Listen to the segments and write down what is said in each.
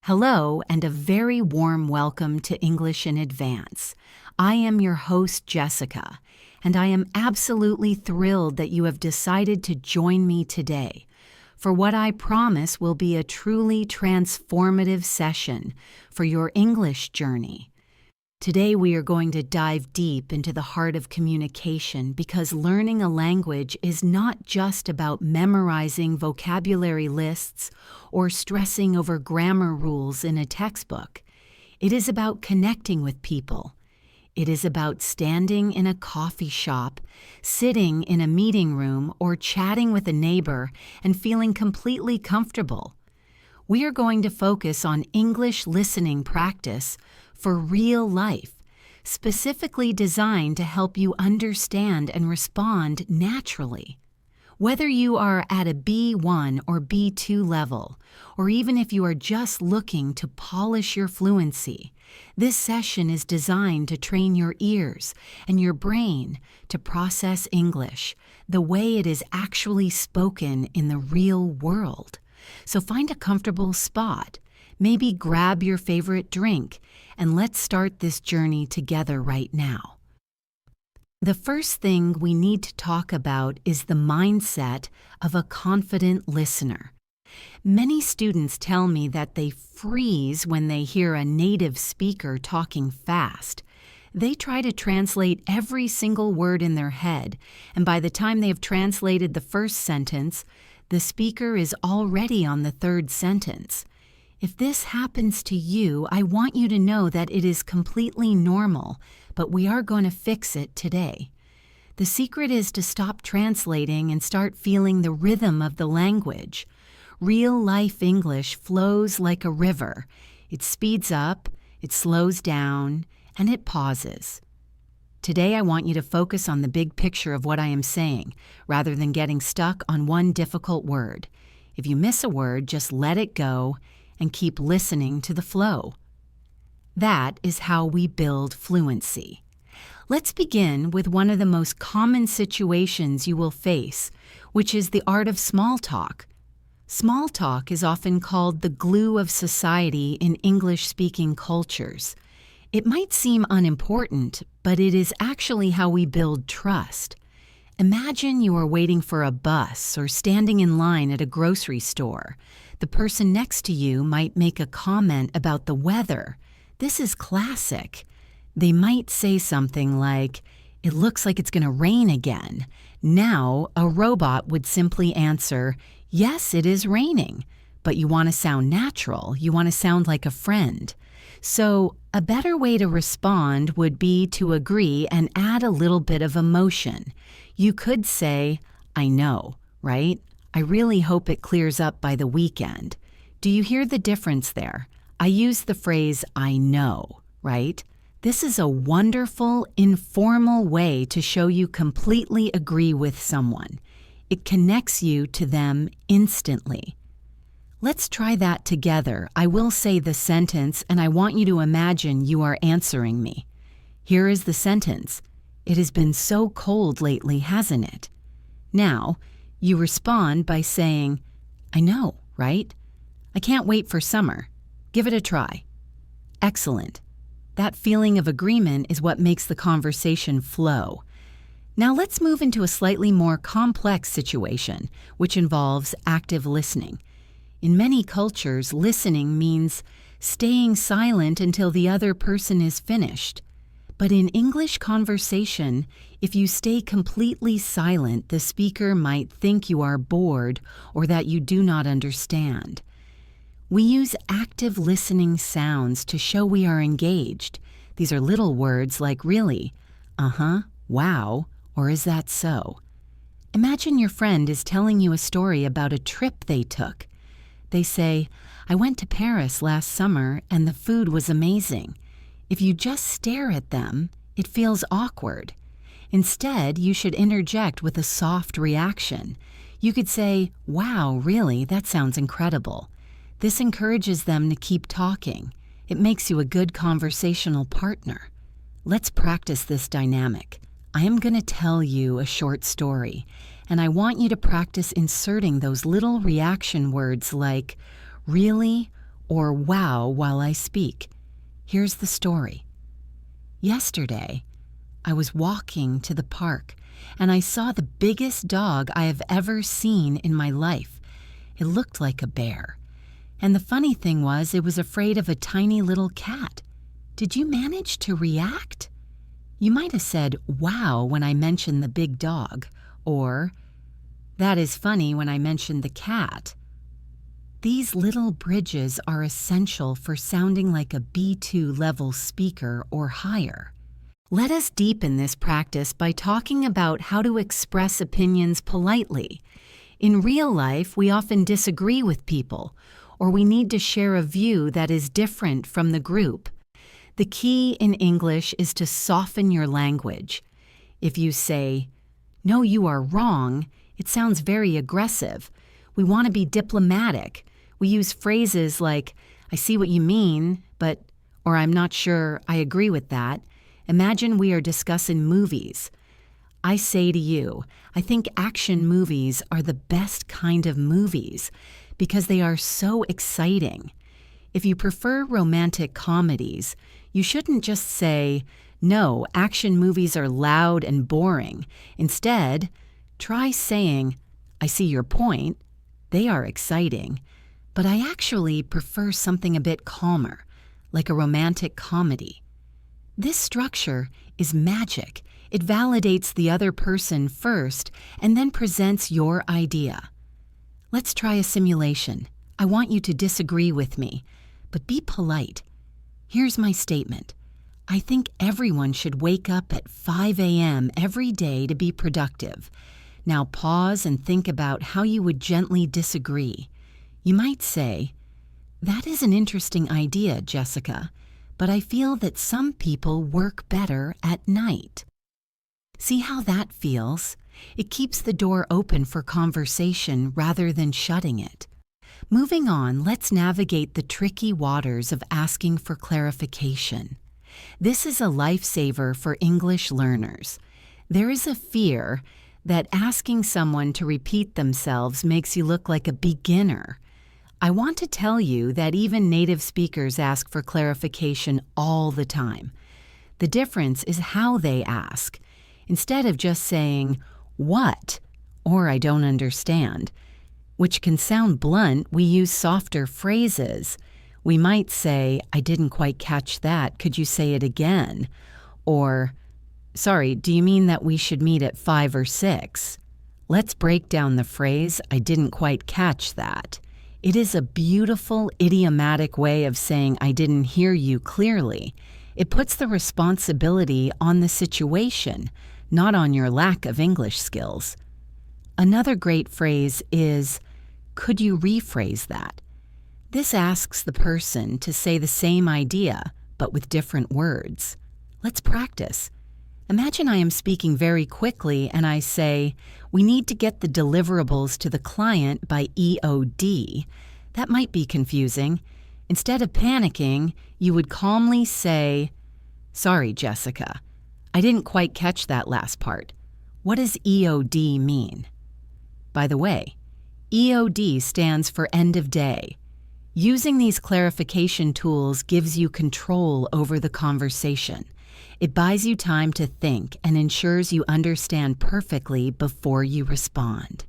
Hello, and a very warm welcome to English in Advance. I am your host, Jessica, and I am absolutely thrilled that you have decided to join me today for what I promise will be a truly transformative session for your English journey. Today we are going to dive deep into the heart of communication because learning a language is not just about memorizing vocabulary lists or stressing over grammar rules in a textbook. It is about connecting with people. It is about standing in a coffee shop, sitting in a meeting room, or chatting with a neighbor and feeling completely comfortable. We are going to focus on English listening practice for real life, specifically designed to help you understand and respond naturally. Whether you are at a B1 or B2 level, or even if you are just looking to polish your fluency, this session is designed to train your ears and your brain to process English the way it is actually spoken in the real world. So find a comfortable spot, maybe grab your favorite drink, and let's start this journey together right now. The first thing we need to talk about is the mindset of a confident listener. Many students tell me that they freeze when they hear a native speaker talking fast. They try to translate every single word in their head, and by the time they have translated the first sentence, the speaker is already on the third sentence. If this happens to you, I want you to know that it is completely normal, but we are going to fix it today. The secret is to stop translating and start feeling the rhythm of the language. Real-life English flows like a river. It speeds up, it slows down, and it pauses. Today I want you to focus on the big picture of what I am saying, rather than getting stuck on one difficult word. If you miss a word, just let it go and keep listening to the flow. That is how we build fluency. Let's begin with one of the most common situations you will face, which is the art of small talk. Small talk is often called the glue of society in English-speaking cultures. It might seem unimportant, but it is actually how we build trust. Imagine you are waiting for a bus or standing in line at a grocery store. The person next to you might make a comment about the weather. This is classic. They might say something like, "It looks like it's going to rain again." Now, a robot would simply answer, "Yes, it is raining." But you want to sound natural. You want to sound like a friend. So, a better way to respond would be to agree and add a little bit of emotion. You could say, "I know, right? I really hope it clears up by the weekend." Do you hear the difference there? I use the phrase, "I know," right? This is a wonderful, informal way to show you completely agree with someone. It connects you to them instantly. Let's try that together. I will say the sentence, and I want you to imagine you are answering me. Here is the sentence. "It has been so cold lately, hasn't it?" Now, you respond by saying, "I know, right? I can't wait for summer. Give it a try." Excellent. That feeling of agreement is what makes the conversation flow. Now let's move into a slightly more complex situation, which involves active listening. In many cultures, listening means staying silent until the other person is finished. But in English conversation, if you stay completely silent, the speaker might think you are bored or that you do not understand. We use active listening sounds to show we are engaged. These are little words like really, uh-huh, wow, or is that so? Imagine your friend is telling you a story about a trip they took. They say, "I went to Paris last summer and the food was amazing." If you just stare at them, it feels awkward. Instead, you should interject with a soft reaction. You could say, "Wow, really? That sounds incredible." This encourages them to keep talking. It makes you a good conversational partner. Let's practice this dynamic. I am going to tell you a short story, and I want you to practice inserting those little reaction words like, "Really? or wow while I speak. Here's the story. Yesterday, I was walking to the park and I saw the biggest dog I have ever seen in my life. It looked like a bear. And the funny thing was, it was afraid of a tiny little cat. Did you manage to react? You might have said, wow, when I mentioned the big dog, or that is funny when I mentioned the cat. These little bridges are essential for sounding like a B2 level speaker or higher. Let us deepen this practice by talking about how to express opinions politely. In real life, we often disagree with people, or we need to share a view that is different from the group. The key in English is to soften your language. If you say, "No, you are wrong," it sounds very aggressive. We want to be diplomatic. We use phrases like, "I see what you mean, but," or "I'm not sure I agree with that." Imagine we are discussing movies. I say to you, I think action movies are the best kind of movies because they are so exciting. If you prefer romantic comedies, you shouldn't just say, "No, action movies are loud and boring." Instead, try saying, "I see your point. They are exciting, but I actually prefer something a bit calmer, like a romantic comedy." This structure is magic. It validates the other person first and then presents your idea. Let's try a simulation. I want you to disagree with me, but be polite. Here's my statement. I think everyone should wake up at 5 a.m. every day to be productive. Now pause and think about how you would gently disagree. You might say, "That is an interesting idea, Jessica, but I feel that some people work better at night." See how that feels? It keeps the door open for conversation rather than shutting it. Moving on, let's navigate the tricky waters of asking for clarification. This is a lifesaver for English learners. There is a fear that asking someone to repeat themselves makes you look like a beginner. I want to tell you that even native speakers ask for clarification all the time. The difference is how they ask. Instead of just saying, "What?" or "I don't understand," which can sound blunt, we use softer phrases. We might say, "I didn't quite catch that. Could you say it again?" Or, "Sorry, do you mean that we should meet at 5 or 6? Let's break down the phrase, "I didn't quite catch that." It is a beautiful idiomatic way of saying, "I didn't hear you clearly." It puts the responsibility on the situation, not on your lack of English skills. Another great phrase is, "Could you rephrase that?" This asks the person to say the same idea, but with different words. Let's practice. Imagine I am speaking very quickly and I say, "We need to get the deliverables to the client by EOD." That might be confusing. Instead of panicking, you would calmly say, "Sorry, Jessica, I didn't quite catch that last part. What does EOD mean?" By the way, EOD stands for end of day. Using these clarification tools gives you control over the conversation. It buys you time to think and ensures you understand perfectly before you respond.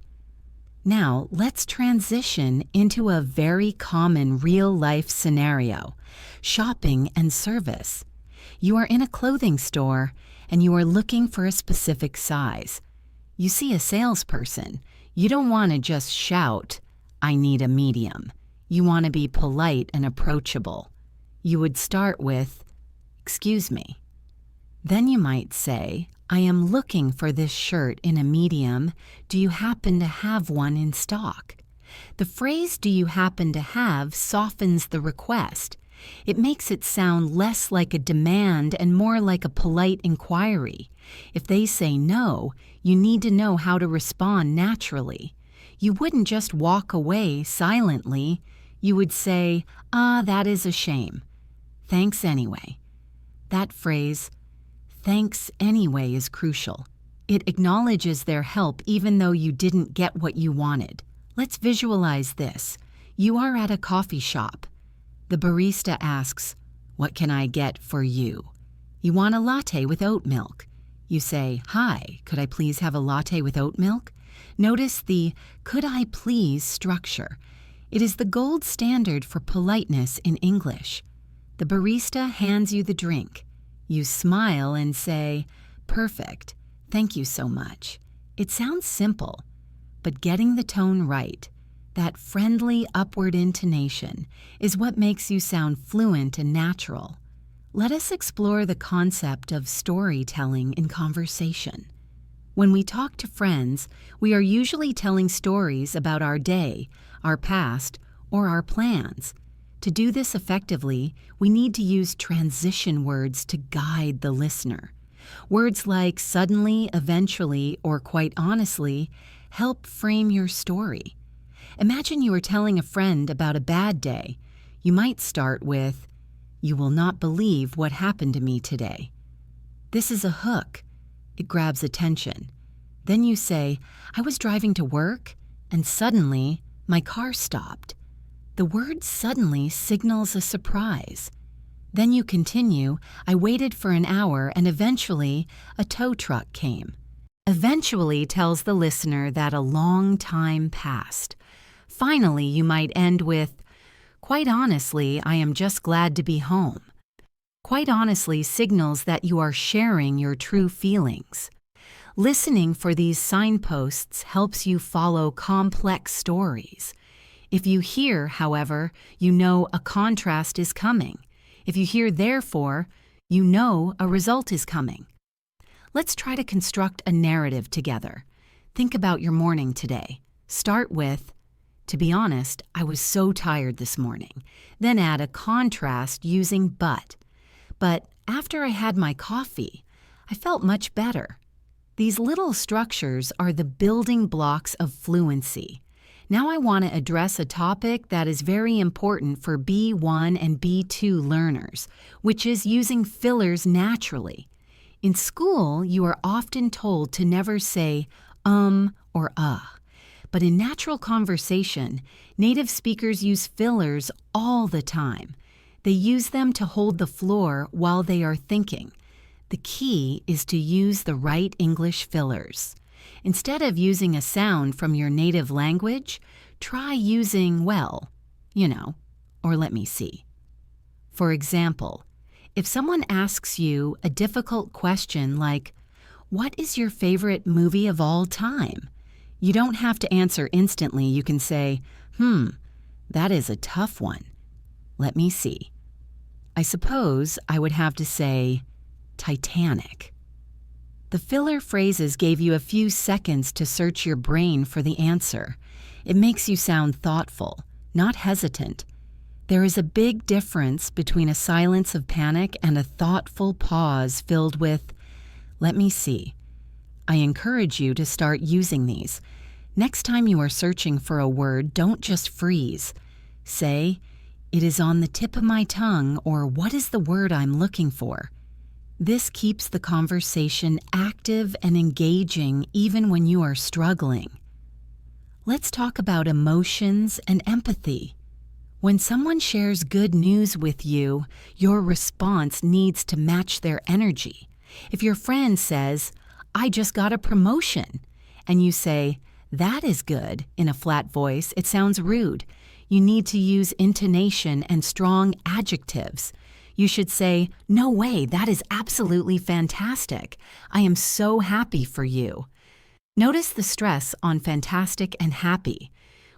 Now, let's transition into a very common real-life scenario, shopping and service. You are in a clothing store and you are looking for a specific size. You see a salesperson. You don't want to just shout, "I need a medium." You want to be polite and approachable. You would start with, "Excuse me." Then you might say, "I am looking for this shirt in a medium. Do you happen to have one in stock?" The phrase "do you happen to have" softens the request. It makes it sound less like a demand and more like a polite inquiry. If they say no, you need to know how to respond naturally. You wouldn't just walk away silently. You would say, "That is a shame. Thanks anyway." That phrase, "thanks anyway," is crucial. It acknowledges their help even though you didn't get what you wanted. Let's visualize this. You are at a coffee shop. The barista asks, "What can I get for you?" You want a latte with oat milk. You say, "Hi, could I please have a latte with oat milk?" Notice the "could I please" structure. It is the gold standard for politeness in English. The barista hands you the drink. You smile and say, "Perfect, thank you so much." It sounds simple, but getting the tone right, that friendly upward intonation, is what makes you sound fluent and natural. Let us explore the concept of storytelling in conversation. When we talk to friends, we are usually telling stories about our day, our past, or our plans. To do this effectively, we need to use transition words to guide the listener. Words like suddenly, eventually, or quite honestly help frame your story. Imagine you are telling a friend about a bad day. You might start with, "You will not believe what happened to me today." This is a hook. It grabs attention. Then you say, "I was driving to work, and suddenly my car stopped." The word "suddenly" signals a surprise. Then you continue, "I waited for an hour and eventually a tow truck came." Eventually tells the listener that a long time passed. Finally, you might end with, "Quite honestly, I am just glad to be home." Quite honestly signals that you are sharing your true feelings. Listening for these signposts helps you follow complex stories. If you hear, however, you know a contrast is coming. If you hear therefore, you know a result is coming. Let's try to construct a narrative together. Think about your morning today. Start with, "To be honest, I was so tired this morning." Then add a contrast using but. "But after I had my coffee, I felt much better." These little structures are the building blocks of fluency. Now I want to address a topic that is very important for B1 and B2 learners, which is using fillers naturally. In school, you are often told to never say or but in natural conversation, native speakers use fillers all the time. They use them to hold the floor while they are thinking. The key is to use the right English fillers. Instead of using a sound from your native language, try using, well, or let me see. For example, if someone asks you a difficult question like, "What is your favorite movie of all time?" You don't have to answer instantly. You can say, "That is a tough one. Let me see. I suppose I would have to say Titanic." The filler phrases gave you a few seconds to search your brain for the answer. It makes you sound thoughtful, not hesitant. There is a big difference between a silence of panic and a thoughtful pause filled with, "Let me see." I encourage you to start using these. Next time you are searching for a word, don't just freeze. Say, "It is on the tip of my tongue," or "What is the word I'm looking for?" This keeps the conversation active and engaging even when you are struggling. Let's talk about emotions and empathy. When someone shares good news with you, your response needs to match their energy. If your friend says, "I just got a promotion," and you say, "That is good," in a flat voice, it sounds rude. You need to use intonation and strong adjectives. You should say, "No way, that is absolutely fantastic. I am so happy for you." Notice the stress on fantastic and happy.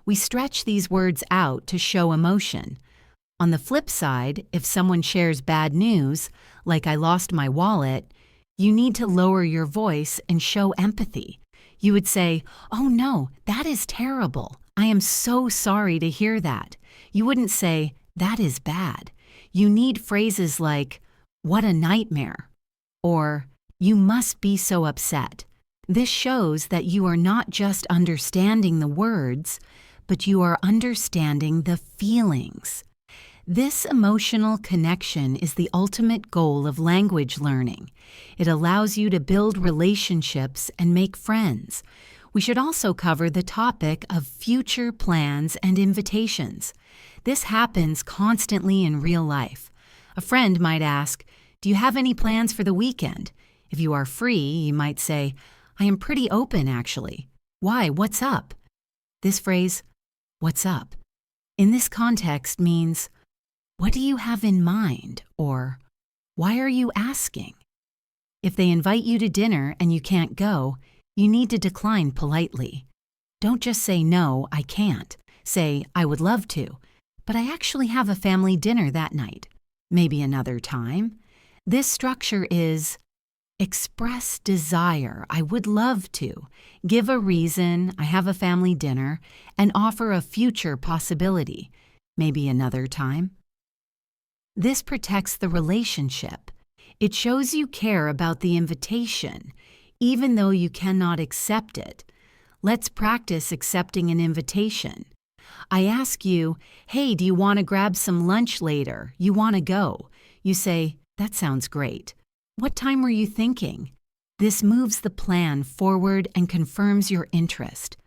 We stretch these words out to show emotion. On the flip side, if someone shares bad news, like "I lost my wallet," you need to lower your voice and show empathy. You would say, "Oh no, that is terrible. I am so sorry to hear that." You wouldn't say, "That is bad." You need phrases like, "What a nightmare," or "You must be so upset." This shows that you are not just understanding the words, but you are understanding the feelings. This emotional connection is the ultimate goal of language learning. It allows you to build relationships and make friends. We should also cover the topic of future plans and invitations. This happens constantly in real life. A friend might ask, "Do you have any plans for the weekend?" If you are free, you might say, "I am pretty open, actually." "Why? What's up?" This phrase, "what's up," in this context means, "What do you have in mind?" or "Why are you asking?" If they invite you to dinner and you can't go, you need to decline politely. Don't just say, "No, I can't." Say, "I would love to, but I actually have a family dinner that night. Maybe another time." This structure is express desire, "I would love to," give a reason, "I have a family dinner," and offer a future possibility, maybe another time. This protects the relationship. It shows you care about the invitation, even though you cannot accept it. Let's practice accepting an invitation. I ask you, "Hey, do you want to grab some lunch later? You want to go?" You say, "That sounds great. What time were you thinking?" This moves the plan forward and confirms your interest.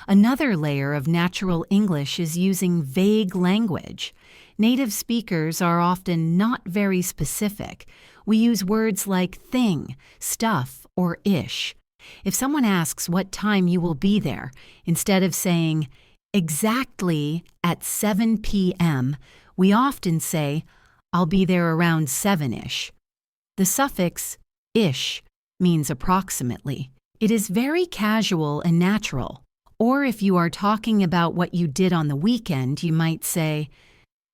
Another layer of natural English is using vague language. Native speakers are often not very specific. We use words like thing, stuff, or ish. If someone asks what time you will be there, instead of saying exactly at 7 p.m., we often say, "I'll be there around 7-ish. The suffix ish means approximately. It is very casual and natural. Or if you are talking about what you did on the weekend, you might say,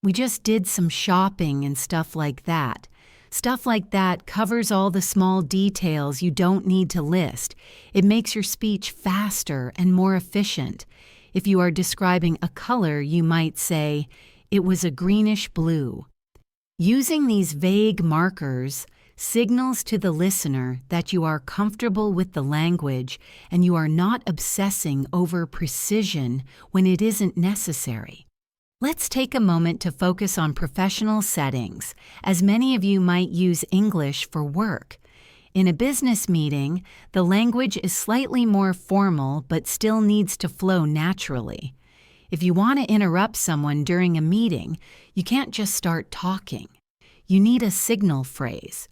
"We just did some shopping and stuff like that." Stuff like that covers all the small details you don't need to list. It makes your speech faster and more efficient. If you are describing a color, you might say, "It was a greenish blue." Using these vague markers signals to the listener that you are comfortable with the language and you are not obsessing over precision when it isn't necessary. Let's take a moment to focus on professional settings, as many of you might use English for work. In a business meeting, the language is slightly more formal but still needs to flow naturally. If you want to interrupt someone during a meeting, you can't just start talking. You need a signal phrase.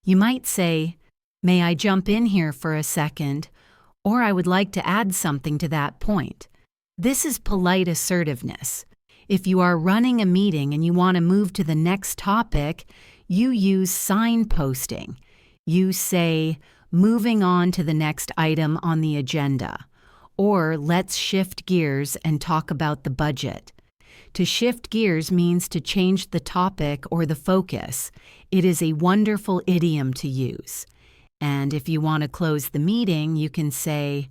You might say, "May I jump in here for a second?" Or "I would like to add something to that point." This is polite assertiveness. If you are running a meeting and you want to move to the next topic, you use signposting. You say, "Moving on to the next item on the agenda," or "Let's shift gears and talk about the budget." To shift gears means to change the topic or the focus. It is a wonderful idiom to use. And if you want to close the meeting, you can say,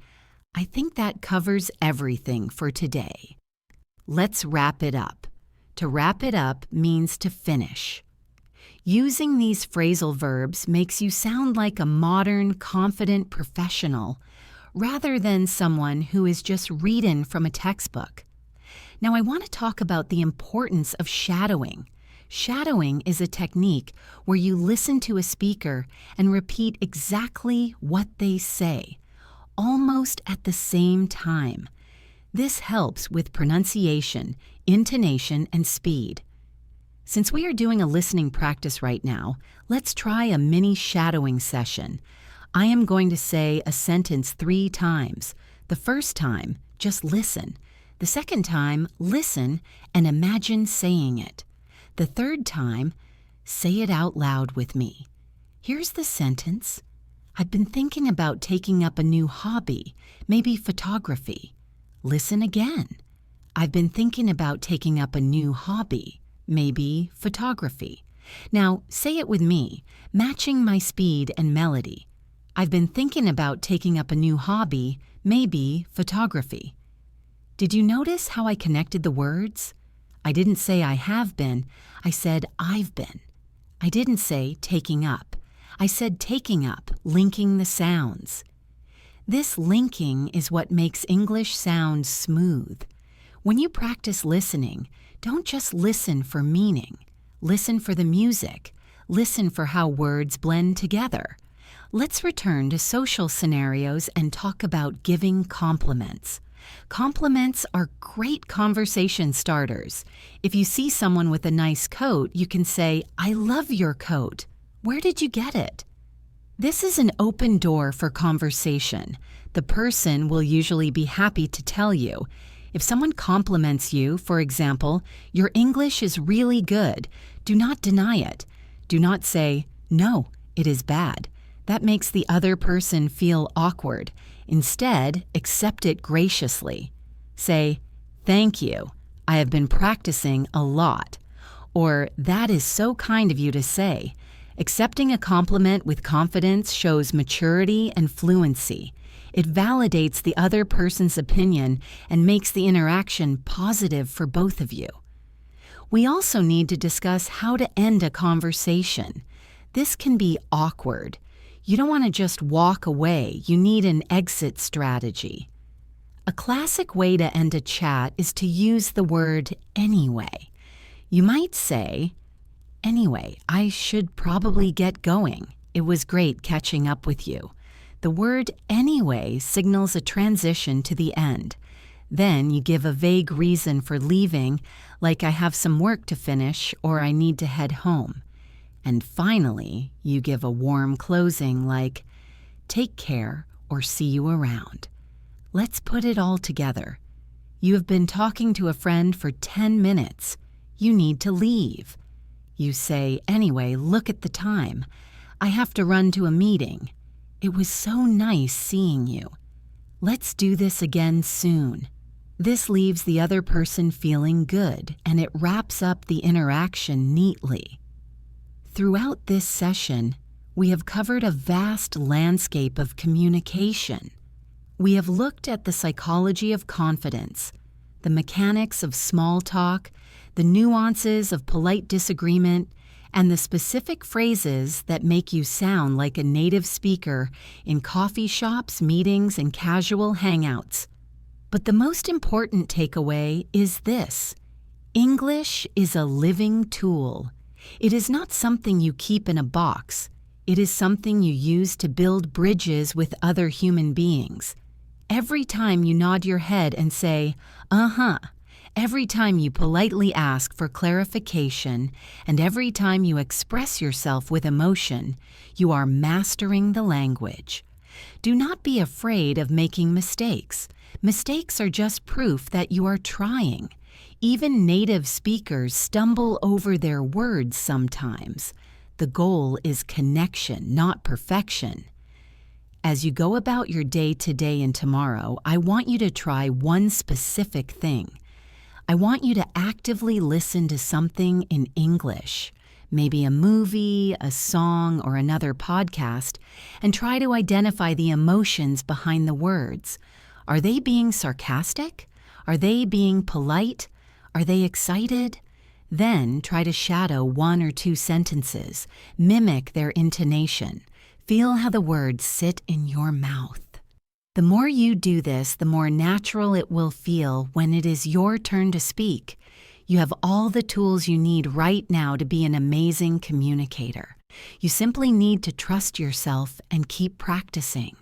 "I think that covers everything for today. Let's wrap it up." To wrap it up means to finish. Using these phrasal verbs makes you sound like a modern, confident professional rather than someone who is just reading from a textbook. Now I want to talk about the importance of shadowing. Shadowing is a technique where you listen to a speaker and repeat exactly what they say, almost at the same time. This helps with pronunciation, intonation, and speed. Since we are doing a listening practice right now, let's try a mini shadowing session. I am going to say a sentence 3 times. The first time, just listen. The second time, listen and imagine saying it. The third time, say it out loud with me. Here's the sentence. "I've been thinking about taking up a new hobby, maybe photography." Listen again. "I've been thinking about taking up a new hobby, maybe photography." Now, say it with me, matching my speed and melody. "I've been thinking about taking up a new hobby, maybe photography." Did you notice how I connected the words? I didn't say I have been, I said I've been. I didn't say taking up. I said taking up, linking the sounds. This linking is what makes English sound smooth. When you practice listening, don't just listen for meaning. Listen for the music. Listen for how words blend together. Let's return to social scenarios and talk about giving compliments. Compliments are great conversation starters. If you see someone with a nice coat, you can say, "I love your coat. Where did you get it?" This is an open door for conversation. The person will usually be happy to tell you. If someone compliments you, for example, "Your English is really good," do not deny it. Do not say, "No, it is bad." That makes the other person feel awkward. Instead, accept it graciously. Say, "Thank you. I have been practicing a lot." Or, "That is so kind of you to say." Accepting a compliment with confidence shows maturity and fluency. It validates the other person's opinion and makes the interaction positive for both of you. We also need to discuss how to end a conversation. This can be awkward. You don't want to just walk away. You need an exit strategy. A classic way to end a chat is to use the word anyway. You might say, "Anyway, I should probably get going. It was great catching up with you." The word anyway signals a transition to the end. Then you give a vague reason for leaving, like "I have some work to finish" or "I need to head home." And finally, you give a warm closing like, "Take care," or "See you around." Let's put it all together. You have been talking to a friend for 10 minutes. You need to leave. You say, "Anyway, look at the time. I have to run to a meeting. It was so nice seeing you. Let's do this again soon." This leaves the other person feeling good, and it wraps up the interaction neatly. Throughout this session, we have covered a vast landscape of communication. We have looked at the psychology of confidence, the mechanics of small talk, the nuances of polite disagreement, and the specific phrases that make you sound like a native speaker in coffee shops, meetings, and casual hangouts. But the most important takeaway is this: English is a living tool. It is not something you keep in a box. It is something you use to build bridges with other human beings. Every time you nod your head and say, "Uh-huh," every time you politely ask for clarification, and every time you express yourself with emotion, you are mastering the language. Do not be afraid of making mistakes. Mistakes are just proof that you are trying. Even native speakers stumble over their words sometimes. The goal is connection, not perfection. As you go about your day today and tomorrow, I want you to try one specific thing. I want you to actively listen to something in English, maybe a movie, a song, or another podcast, and try to identify the emotions behind the words. Are they being sarcastic? Are they being polite? Are they excited? Then try to shadow one or two sentences. Mimic their intonation. Feel how the words sit in your mouth. The more you do this, the more natural it will feel when it is your turn to speak. You have all the tools you need right now to be an amazing communicator. You simply need to trust yourself and keep practicing.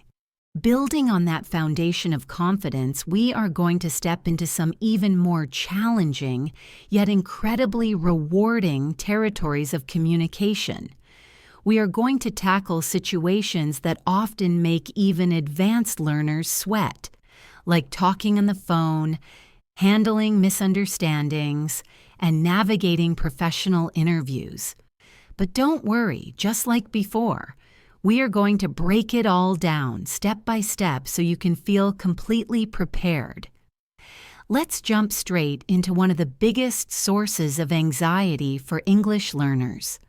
Building on that foundation of confidence, we are going to step into some even more challenging, yet incredibly rewarding territories of communication. We are going to tackle situations that often make even advanced learners sweat, like talking on the phone, handling misunderstandings, and navigating professional interviews. But don't worry, just like before, we are going to break it all down step by step so you can feel completely prepared. Let's jump straight into one of the biggest sources of anxiety for English learners: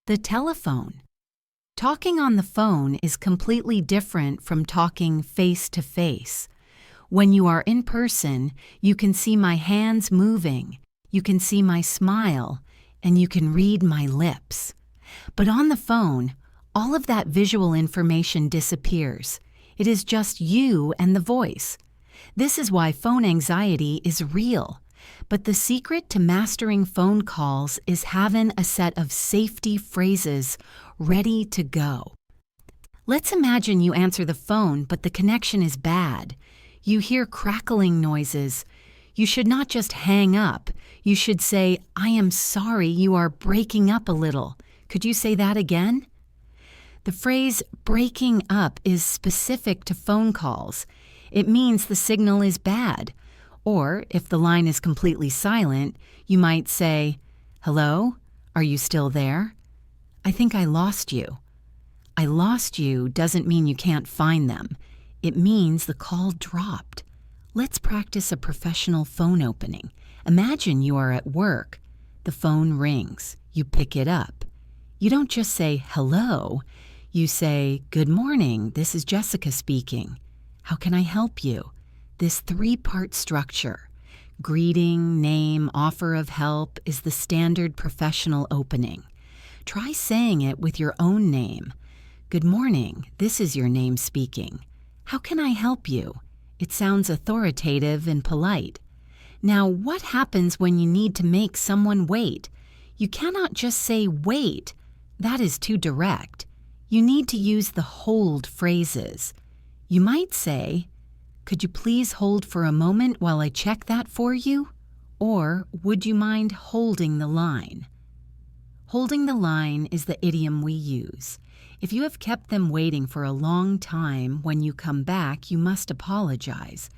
the telephone. Talking on the phone is completely different from talking face to face. When you are in person, you can see my hands moving, you can see my smile, and you can read my lips. But on the phone, all of that visual information disappears. It is just you and the voice. This is why phone anxiety is real. But the secret to mastering phone calls is having a set of safety phrases ready to go. Let's imagine you answer the phone, but the connection is bad. You hear crackling noises. You should not just hang up. You should say, "I am sorry, you are breaking up a little. Could you say that again?" The phrase breaking up is specific to phone calls. It means the signal is bad. Or, if the line is completely silent, you might say, "Hello? Are you still there? I think I lost you." "I lost you" doesn't mean you can't find them. It means the call dropped. Let's practice a professional phone opening. Imagine you are at work. The phone rings. You pick it up. You don't just say, "Hello." You say, "Good morning, this is Jessica speaking. How can I help you?" This three-part structure, greeting, name, offer of help, is the standard professional opening. Try saying it with your own name. "Good morning, this is your name speaking. How can I help you?" It sounds authoritative and polite. Now, what happens when you need to make someone wait? You cannot just say "wait." That is too direct. You need to use the hold phrases. You might say, "Could you please hold for a moment while I check that for you?" Or, "Would you mind holding the line?" Holding the line is the idiom we use. If you have kept them waiting for a long time, when you come back, you must apologize.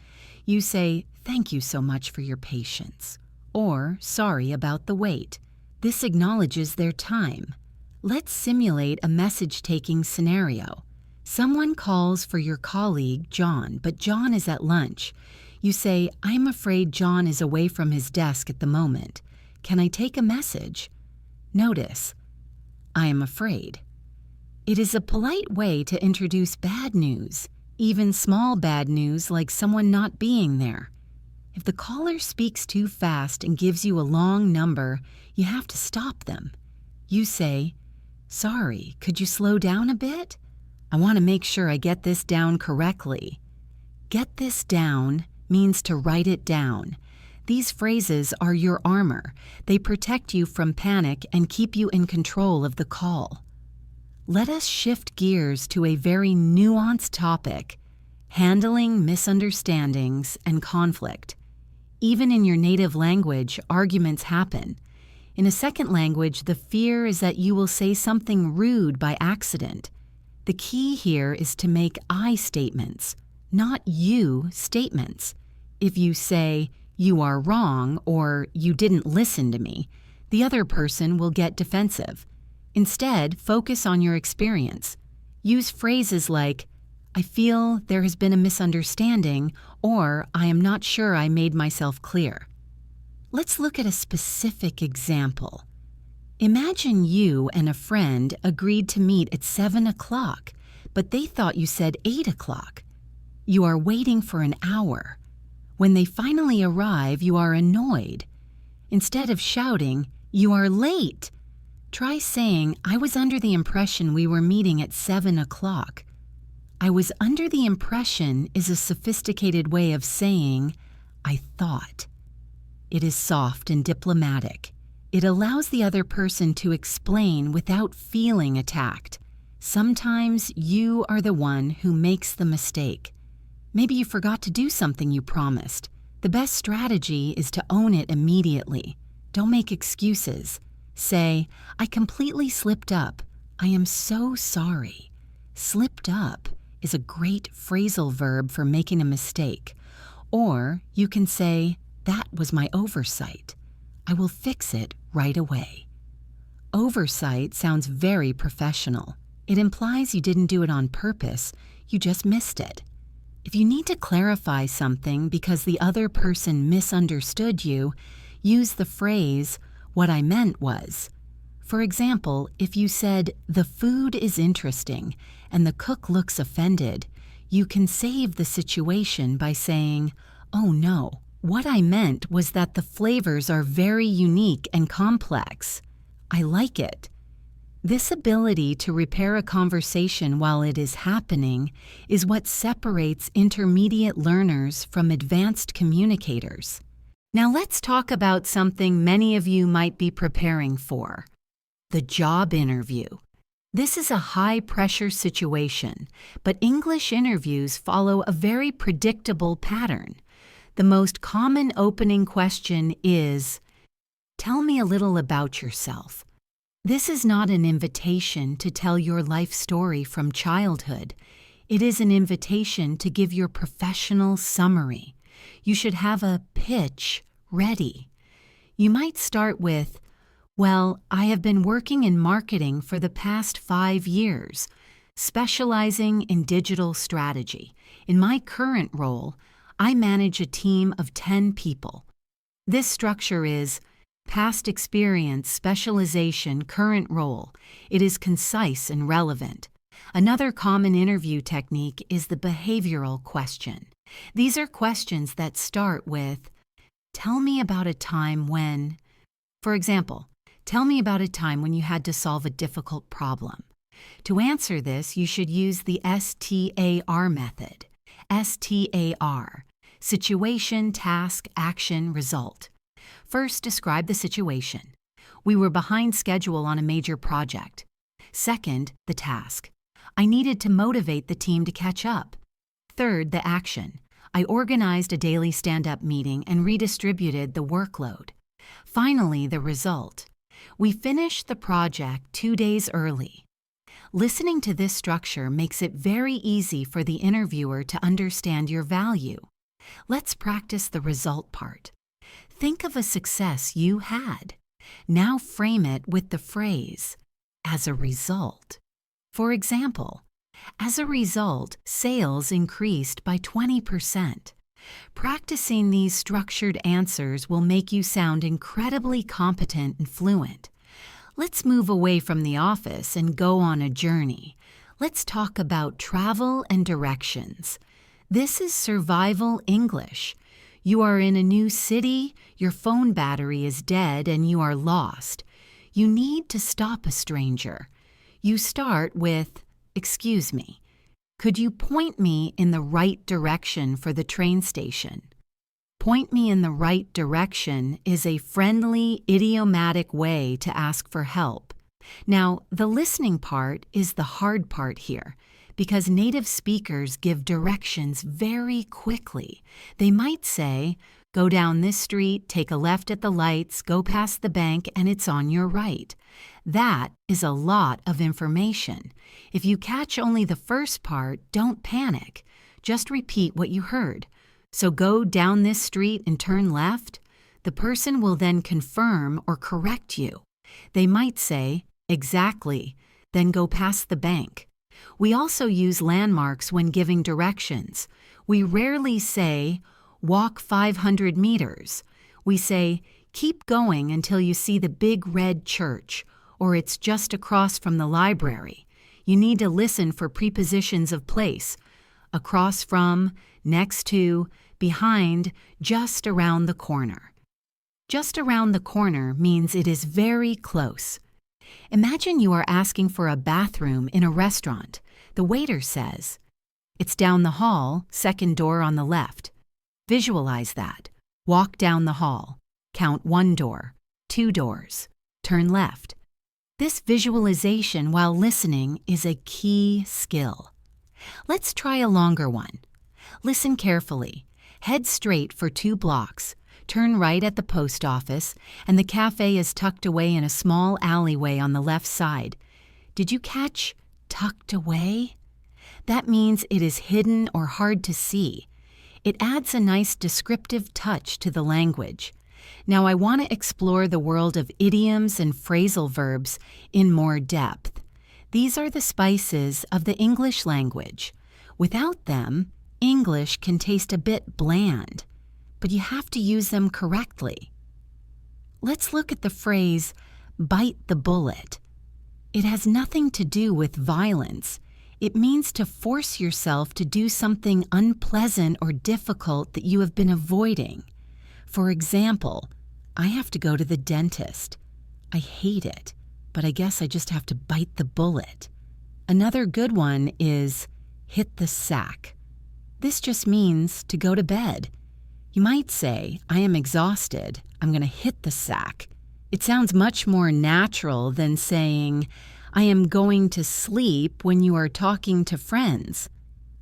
You say, "Thank you so much for your patience," or "Sorry about the wait." This acknowledges their time. Let's simulate a message-taking scenario. Someone calls for your colleague, John, but John is at lunch. You say, "I'm afraid John is away from his desk at the moment. Can I take a message?" Notice, "I am afraid." It is a polite way to introduce bad news, even small bad news like someone not being there. If the caller speaks too fast and gives you a long number, you have to stop them. You say, "Sorry, could you slow down a bit? I want to make sure I get this down correctly." Get this down means to write it down. These phrases are your armor. They protect you from panic and keep you in control of the call. Let us shift gears to a very nuanced topic: handling misunderstandings and conflict. Even in your native language, arguments happen. In a second language, the fear is that you will say something rude by accident. The key here is to make I statements, not you statements. If you say, "You are wrong," or "You didn't listen to me," the other person will get defensive. Instead, focus on your experience. Use phrases like, "I feel there has been a misunderstanding," or "I am not sure I made myself clear." Let's look at a specific example. Imagine you and a friend agreed to meet at 7 o'clock, but they thought you said 8 o'clock. You are waiting for an hour. When they finally arrive, you are annoyed. Instead of shouting, "You are late!" try saying, "I was under the impression we were meeting at 7 o'clock. "I was under the impression" is a sophisticated way of saying, "I thought." It is soft and diplomatic. It allows the other person to explain without feeling attacked. Sometimes you are the one who makes the mistake. Maybe you forgot to do something you promised. The best strategy is to own it immediately. Don't make excuses. Say, "I completely slipped up. I am so sorry." Slipped up is a great phrasal verb for making a mistake. Or you can say, "That was my oversight. I will fix it right away." Oversight sounds very professional. It implies you didn't do it on purpose, you just missed it. If you need to clarify something because the other person misunderstood you, use the phrase, "What I meant was." For example, if you said, "The food is interesting," and the cook looks offended, you can save the situation by saying, "Oh no, what I meant was that the flavors are very unique and complex. I like it." This ability to repair a conversation while it is happening is what separates intermediate learners from advanced communicators. Now let's talk about something many of you might be preparing for: the job interview. This is a high-pressure situation, but English interviews follow a very predictable pattern. The most common opening question is, "Tell me a little about yourself." This is not an invitation to tell your life story from childhood. It is an invitation to give your professional summary. You should have a pitch ready. You might start with, "Well, I have been working in marketing for the past 5 years, specializing in digital strategy. In my current role, I manage a team of 10 people." This structure is past experience, specialization, current role. It is concise and relevant. Another common interview technique is the behavioral question. These are questions that start with, "Tell me about a time when," for example, "Tell me about a time when you had to solve a difficult problem." To answer this, you should use the STAR method. STAR, situation, task, action, result. First, describe the situation. We were behind schedule on a major project. Second, the task. I needed to motivate the team to catch up. Third, the action. I organized a daily stand-up meeting and redistributed the workload. Finally, the result. We finished the project 2 days early. Listening to this structure makes it very easy for the interviewer to understand your value. Let's practice the result part. Think of a success you had. Now frame it with the phrase, "as a result." For example, "As a result, sales increased by 20%. Practicing these structured answers will make you sound incredibly competent and fluent. Let's move away from the office and go on a journey. Let's talk about travel and directions. This is survival English. You are in a new city, your phone battery is dead, and you are lost. You need to stop a stranger. You start with, 'Excuse me, could you point me in the right direction for the train station?' Point me in the right direction is a friendly, idiomatic way to ask for help. Now, the listening part is the hard part here, because native speakers give directions very quickly. They might say, 'Go down this street, take a left at the lights, go past the bank, and it's on your right.' That is a lot of information. If you catch only the first part, don't panic. Just repeat what you heard. So go down this street and turn left. The person will then confirm or correct you. They might say, 'Exactly,' then go past the bank." We also use landmarks when giving directions. We rarely say, "Walk 500 meters." We say, "Keep going until you see the big red church," or "It's just across from the library." You need to listen for prepositions of place: across from, next to, behind, just around the corner. Just around the corner means it is very close. Imagine you are asking for a bathroom in a restaurant. The waiter says, "It's down the hall, second door on the left." Visualize that. Walk down the hall. Count 1 door, 2 doors. Turn left. This visualization while listening is a key skill. Let's try a longer one. Listen carefully. Head straight for 2 blocks. Turn right at the post office, and the cafe is tucked away in a small alleyway on the left side. Did you catch "tucked away"? That means it is hidden or hard to see. It adds a nice descriptive touch to the language. Now I want to explore the world of idioms and phrasal verbs in more depth. These are the spices of the English language. Without them, English can taste a bit bland, but you have to use them correctly. Let's look at the phrase, "bite the bullet." It has nothing to do with violence. It means to force yourself to do something unpleasant or difficult that you have been avoiding. For example, I have to go to the dentist. I hate it, but I guess I just have to bite the bullet. Another good one is hit the sack. This just means to go to bed. You might say, "I am exhausted. I'm going to hit the sack." It sounds much more natural than saying, I am going to sleep when you are talking to friends.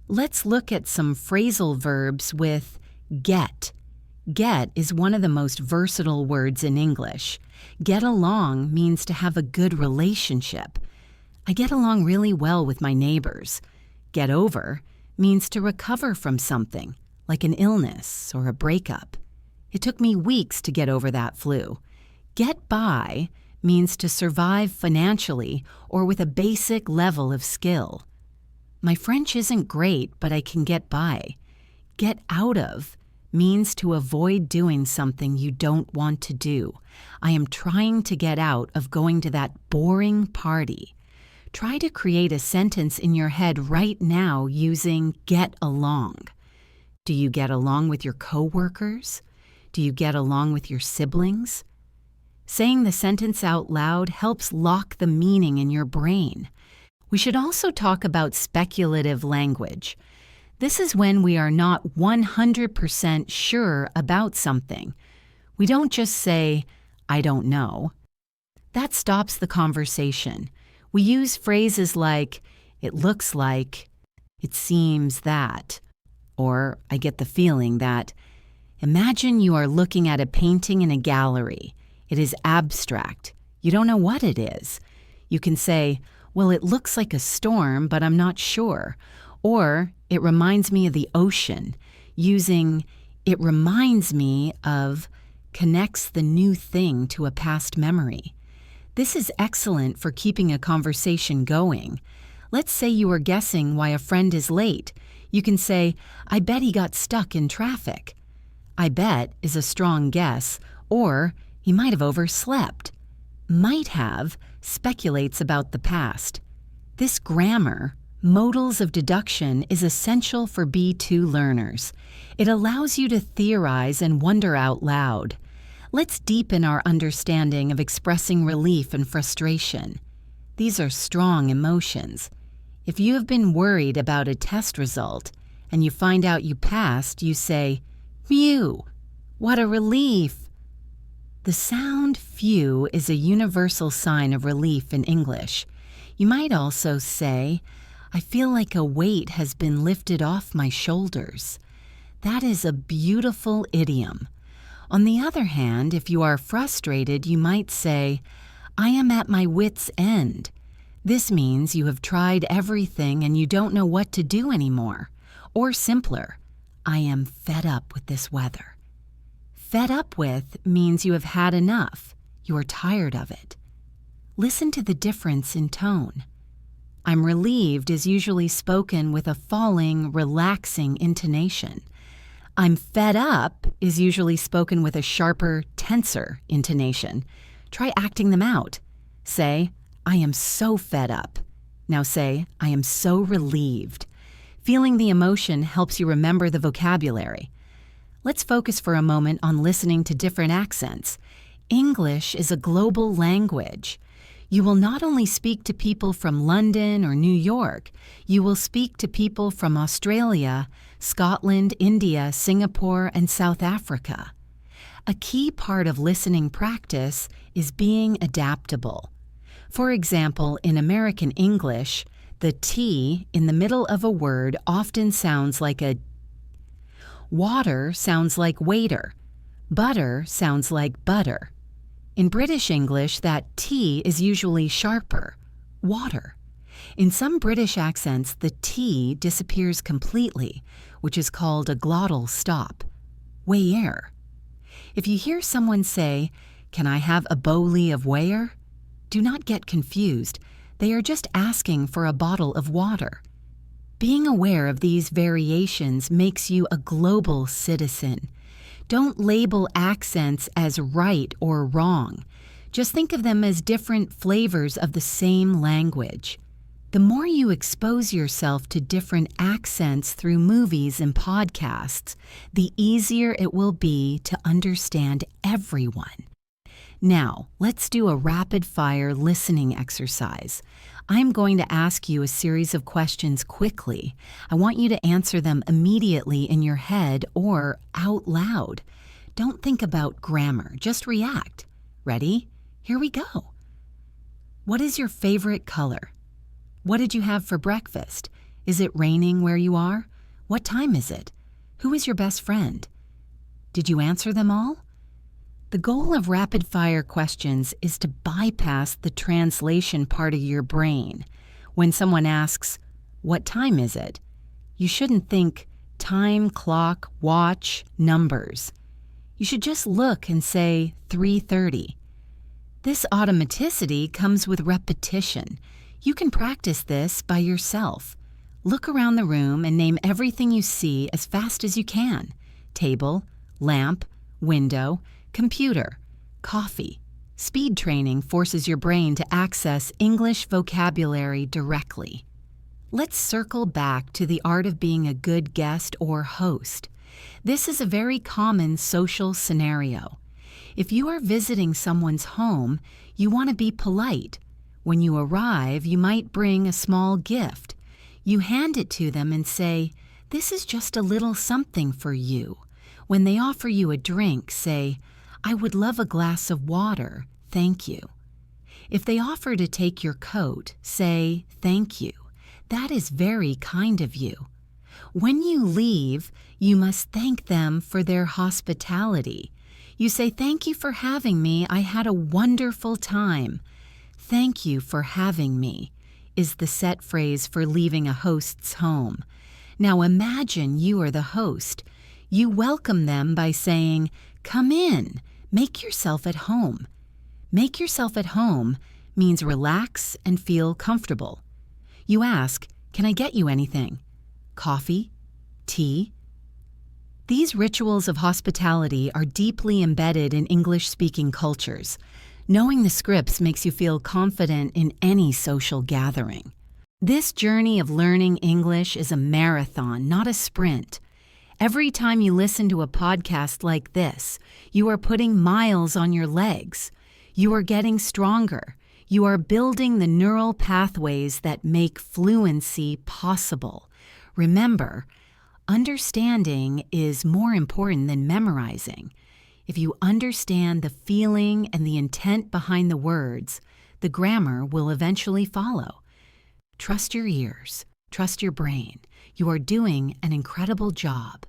Let's look at some phrasal verbs with get. Get is one of the most versatile words in English. Get along means to have a good relationship. I get along really well with my neighbors. Get over means to recover from something, like an illness or a breakup. It took me weeks to get over that flu. Get by means to survive financially or with a basic level of skill. My French isn't great, but I can get by. Get out of means to avoid doing something you don't want to do. I am trying to get out of going to that boring party. Try to create a sentence in your head right now using get along. Do you get along with your coworkers? Do you get along with your siblings? Saying the sentence out loud helps lock the meaning in your brain. We should also talk about speculative language. This is when we are not 100% sure about something. We don't just say, I don't know. That stops the conversation. We use phrases like, it looks like, it seems that, or I get the feeling that. Imagine you are looking at a painting in a gallery. It is abstract. You don't know what it is. You can say, well, it looks like a storm, but I'm not sure. Or, it reminds me of the ocean. Using, it reminds me of, connects the new thing to a past memory. This is excellent for keeping a conversation going. Let's say you are guessing why a friend is late. You can say, I bet he got stuck in traffic. I bet is a strong guess, or he might have overslept. Might have speculates about the past. This grammar, modals of deduction, is essential for B2 learners. It allows you to theorize and wonder out loud. Let's deepen our understanding of expressing relief and frustration. These are strong emotions. If you have been worried about a test result and you find out you passed, you say, phew, what a relief. The sound phew is a universal sign of relief in English. You might also say, I feel like a weight has been lifted off my shoulders. That is a beautiful idiom. On the other hand, if you are frustrated, you might say, I am at my wit's end. This means you have tried everything and you don't know what to do anymore. Or simpler, I am fed up with this weather. Fed up with means you have had enough. You are tired of it. Listen to the difference in tone. I'm relieved is usually spoken with a falling, relaxing intonation. I'm fed up is usually spoken with a sharper, tenser intonation. Try acting them out. Say, I am so fed up. Now say, I am so relieved. Feeling the emotion helps you remember the vocabulary. Let's focus for a moment on listening to different accents. English is a global language. You will not only speak to people from London or New York, you will speak to people from Australia, Scotland, India, Singapore, and South Africa. A key part of listening practice is being adaptable. For example, in American English, the T in the middle of a word often sounds like a water sounds like waiter. Butter sounds like butter. In British English, that T is usually sharper, water. In some British accents, the T disappears completely, which is called a glottal stop. Where? If you hear someone say, can I have a bowlie of where? Do not get confused. They are just asking for a bottle of water. Being aware of these variations makes you a global citizen. Don't label accents as right or wrong. Just think of them as different flavors of the same language. The more you expose yourself to different accents through movies and podcasts, the easier it will be to understand everyone. Now, let's do a rapid-fire listening exercise. I'm going to ask you a series of questions quickly. I want you to answer them immediately in your head or out loud. Don't think about grammar, just react. Ready? Here we go. What is your favorite color? What did you have for breakfast? Is it raining where you are? What time is it? Who is your best friend? Did you answer them all? The goal of rapid-fire questions is to bypass the translation part of your brain. When someone asks, "What time is it?" you shouldn't think time, clock, watch, numbers. You should just look and say 3:30. This automaticity comes with repetition. You can practice this by yourself. Look around the room and name everything you see as fast as you can. Table, lamp, window, computer, coffee. Speed training forces your brain to access English vocabulary directly. Let's circle back to the art of being a good guest or host. This is a very common social scenario. If you are visiting someone's home, you want to be polite. When you arrive, you might bring a small gift. You hand it to them and say, "This is just a little something for you." When they offer you a drink, say, "I would love a glass of water, thank you." If they offer to take your coat, say, "Thank you. That is very kind of you." When you leave, you must thank them for their hospitality. You say, "Thank you for having me. I had a wonderful time." "Thank you for having me" is the set phrase for leaving a host's home. Now imagine you are the host. You welcome them by saying, "Come in, make yourself at home." Make yourself at home means relax and feel comfortable. You ask, "Can I get you anything? Coffee? Tea?" These rituals of hospitality are deeply embedded in English-speaking cultures. Knowing the scripts makes you feel confident in any social gathering. This journey of learning English is a marathon, not a sprint. Every time you listen to a podcast like this, you are putting miles on your legs. You are getting stronger. You are building the neural pathways that make fluency possible. Remember, understanding is more important than memorizing. If you understand the feeling and the intent behind the words, the grammar will eventually follow. Trust your ears. Trust your brain. You are doing an incredible job.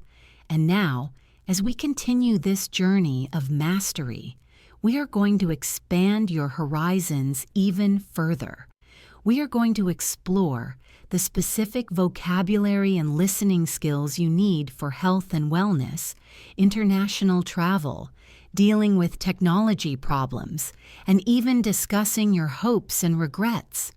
And now, as we continue this journey of mastery, we are going to expand your horizons even further. We are going to explore the specific vocabulary and listening skills you need for health and wellness, international travel, dealing with technology problems, and even discussing your hopes and regrets.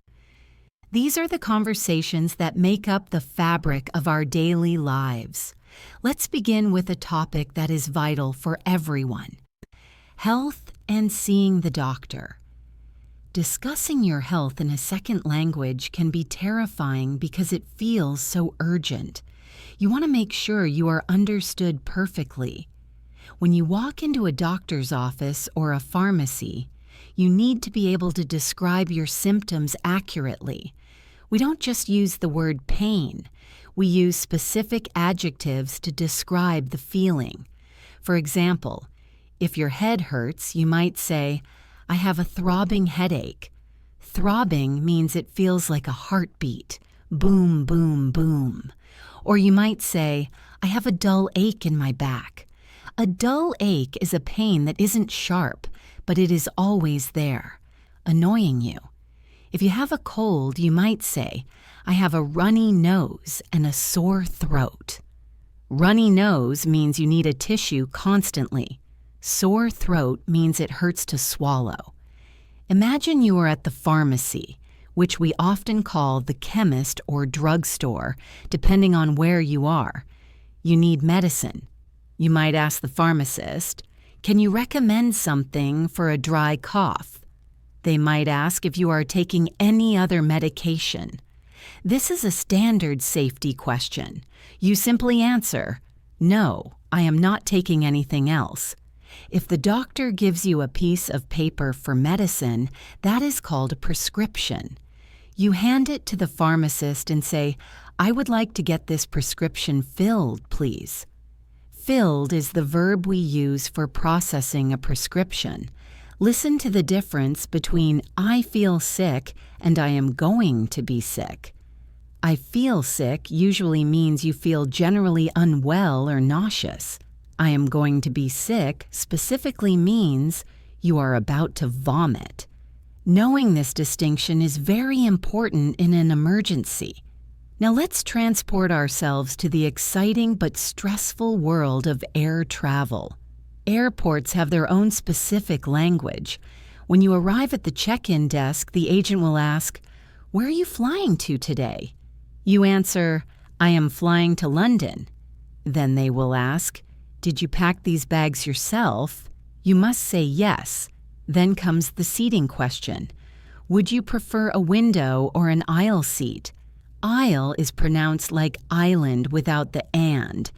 These are the conversations that make up the fabric of our daily lives. Let's begin with a topic that is vital for everyone: health and seeing the doctor. Discussing your health in a second language can be terrifying because it feels so urgent. You want to make sure you are understood perfectly. When you walk into a doctor's office or a pharmacy, you need to be able to describe your symptoms accurately. We don't just use the word pain. We use specific adjectives to describe the feeling. For example, if your head hurts, you might say, "I have a throbbing headache." Throbbing means it feels like a heartbeat. Boom, boom, boom. Or you might say, "I have a dull ache in my back." A dull ache is a pain that isn't sharp, but it is always there, annoying you. If you have a cold, you might say, "I have a runny nose and a sore throat." Runny nose means you need a tissue constantly. Sore throat means it hurts to swallow. Imagine you are at the pharmacy, which we often call the chemist or drugstore, depending on where you are. You need medicine. You might ask the pharmacist, "Can you recommend something for a dry cough?" They might ask if you are taking any other medication. This is a standard safety question. You simply answer, "No, I am not taking anything else." If the doctor gives you a piece of paper for medicine, that is called a prescription. You hand it to the pharmacist and say, "I would like to get this prescription filled, please." Filled is the verb we use for processing a prescription. Listen to the difference between I feel sick and I am going to be sick. I feel sick usually means you feel generally unwell or nauseous. I am going to be sick specifically means you are about to vomit. Knowing this distinction is very important in an emergency. Now let's transport ourselves to the exciting but stressful world of air travel. Airports have their own specific language. When you arrive at the check-in desk, the agent will ask, "Where are you flying to today?" You answer, "I am flying to London." Then they will ask, "Did you pack these bags yourself?" You must say yes. Then comes the seating question. Would you prefer a window or an aisle seat? Aisle is pronounced like island without the and.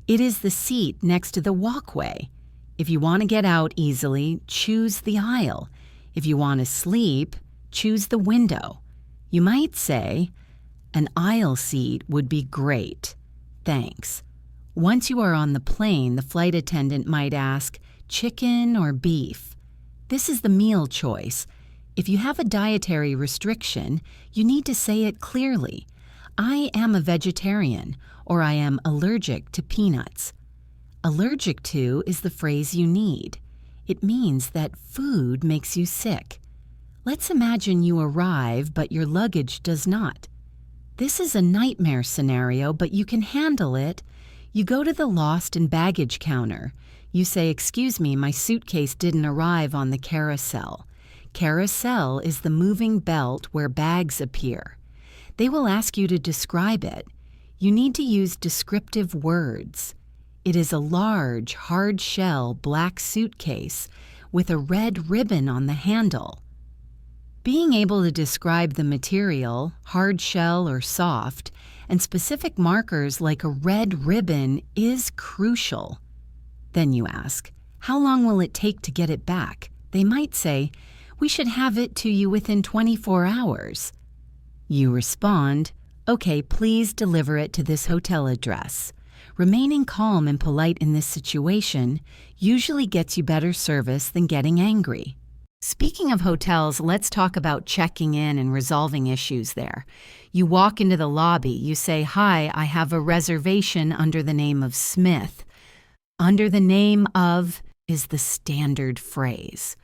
It is the seat next to the walkway. If you want to get out easily, choose the aisle. If you want to sleep, choose the window. You might say, "An aisle seat would be great. Thanks." Once you are on the plane, the flight attendant might ask, "Chicken or beef?" This is the meal choice. If you have a dietary restriction, you need to say it clearly. "I am a vegetarian," or "I am allergic to peanuts." Allergic to is the phrase you need. It means that food makes you sick. Let's imagine you arrive, but your luggage does not. This is a nightmare scenario, but you can handle it. You go to the lost and baggage counter. You say, "Excuse me, my suitcase didn't arrive on the carousel." Carousel is the moving belt where bags appear. They will ask you to describe it. You need to use descriptive words. It is a large, hard-shell black suitcase with a red ribbon on the handle. Being able to describe the material, hard shell or soft, and specific markers like a red ribbon is crucial. Then you ask, "How long will it take to get it back?" They might say, "We should have it to you within 24 hours. You respond, "Okay, please deliver it to this hotel address." Remaining calm and polite in this situation usually gets you better service than getting angry. Speaking of hotels, let's talk about checking in and resolving issues there. You walk into the lobby, you say, "Hi, I have a reservation under the name of Smith." Under the name of is the standard phrase.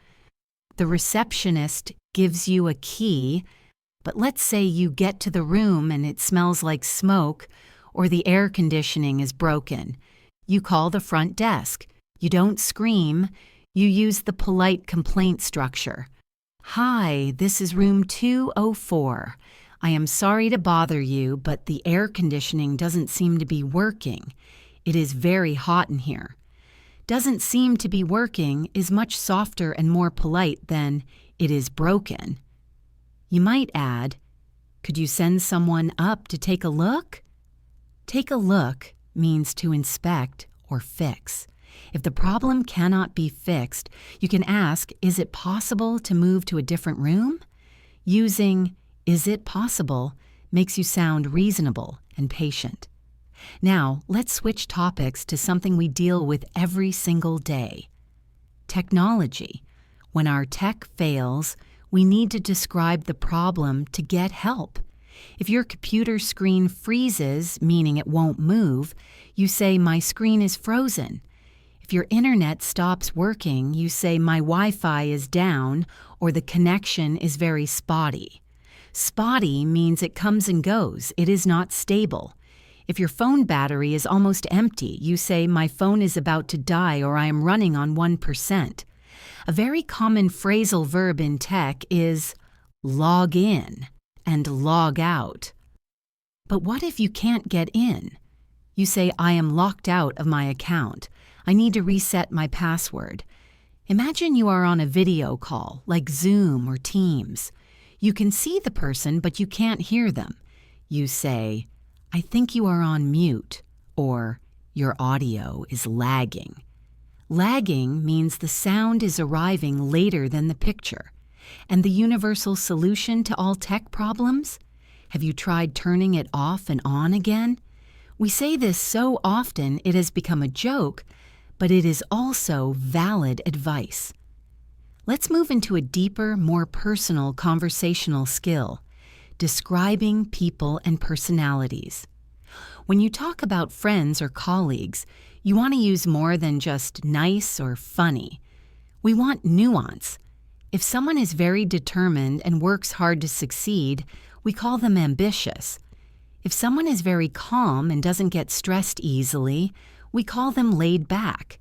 The receptionist gives you a key, but let's say you get to the room and it smells like smoke, or the air conditioning is broken. You call the front desk. You don't scream. You use the polite complaint structure. "Hi, this is room 204. I am sorry to bother you, but the air conditioning doesn't seem to be working. It is very hot in here." "Doesn't seem to be working" is much softer and more polite than "it is broken." You might add, "Could you send someone up to take a look?" Take a look means to inspect or fix. If the problem cannot be fixed, you can ask, "Is it possible to move to a different room?" Using "is it possible" makes you sound reasonable and patient. Now, let's switch topics to something we deal with every single day. Technology. When our tech fails, we need to describe the problem to get help. If your computer screen freezes, meaning it won't move, you say, "My screen is frozen." If your internet stops working, you say, "My Wi-Fi is down," or "the connection is very spotty." Spotty means it comes and goes. It is not stable. If your phone battery is almost empty, you say, "My phone is about to die," or "I am running on 1%. A very common phrasal verb in tech is log in and log out. But what if you can't get in? You say, "I am locked out of my account. I need to reset my password." Imagine you are on a video call, like Zoom or Teams. You can see the person, but you can't hear them. You say, "I think you are on mute," or "Your audio is lagging." Lagging means the sound is arriving later than the picture. And the universal solution to all tech problems? Have you tried turning it off and on again? We say this so often it has become a joke, but it is also valid advice. Let's move into a deeper, more personal conversational skill, describing people and personalities. When you talk about friends or colleagues, you want to use more than just nice or funny. We want nuance. If someone is very determined and works hard to succeed, we call them ambitious. If someone is very calm and doesn't get stressed easily, we call them laid back.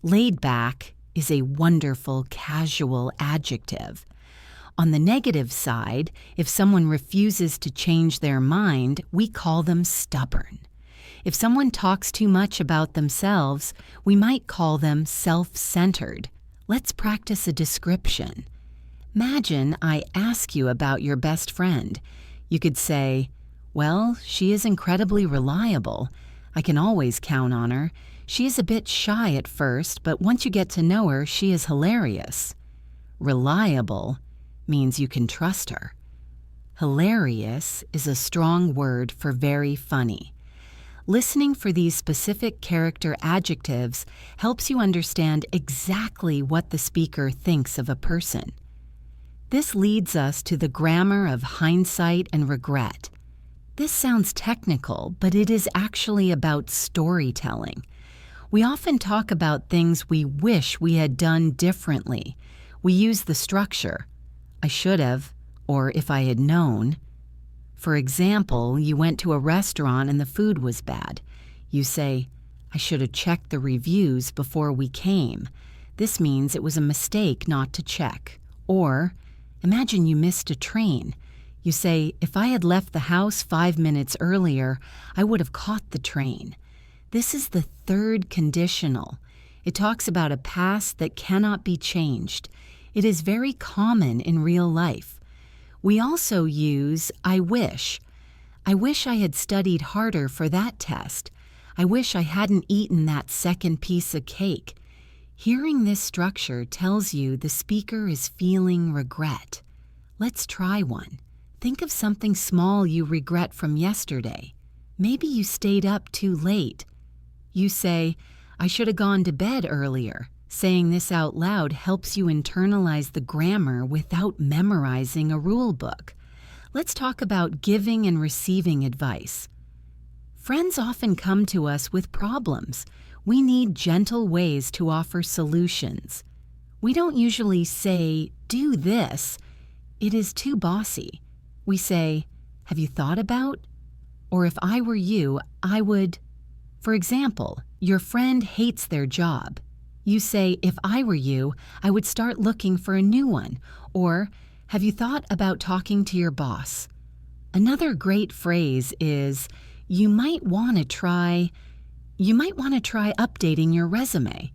Laid back is a wonderful, casual adjective. On the negative side, if someone refuses to change their mind, we call them stubborn. If someone talks too much about themselves, we might call them self-centered. Let's practice a description. Imagine I ask you about your best friend. You could say, "Well, she is incredibly reliable. I can always count on her. She is a bit shy at first, but once you get to know her, she is hilarious." Reliable means you can trust her. Hilarious is a strong word for very funny. Listening for these specific character adjectives helps you understand exactly what the speaker thinks of a person. This leads us to the grammar of hindsight and regret. This sounds technical, but it is actually about storytelling. We often talk about things we wish we had done differently. We use the structure, "I should have," or "if I had known." For example, you went to a restaurant and the food was bad. You say, "I should have checked the reviews before we came." This means it was a mistake not to check. Or, imagine you missed a train. You say, "If I had left the house 5 minutes earlier, I would have caught the train." This is the third conditional. It talks about a past that cannot be changed. It is very common in real life. We also use "I wish." "I wish I had studied harder for that test." "I wish I hadn't eaten that second piece of cake." Hearing this structure tells you the speaker is feeling regret. Let's try one. Think of something small you regret from yesterday. Maybe you stayed up too late. You say, "I should have gone to bed earlier." Saying this out loud helps you internalize the grammar without memorizing a rule book. Let's talk about giving and receiving advice. Friends often come to us with problems. We need gentle ways to offer solutions. We don't usually say, "Do this." It is too bossy. We say, "Have you thought about?" Or, "If I were you, I would." For example, your friend hates their job. You say, "If I were you, I would start looking for a new one." Or, "Have you thought about talking to your boss?" Another great phrase is, you might want to try updating your resume.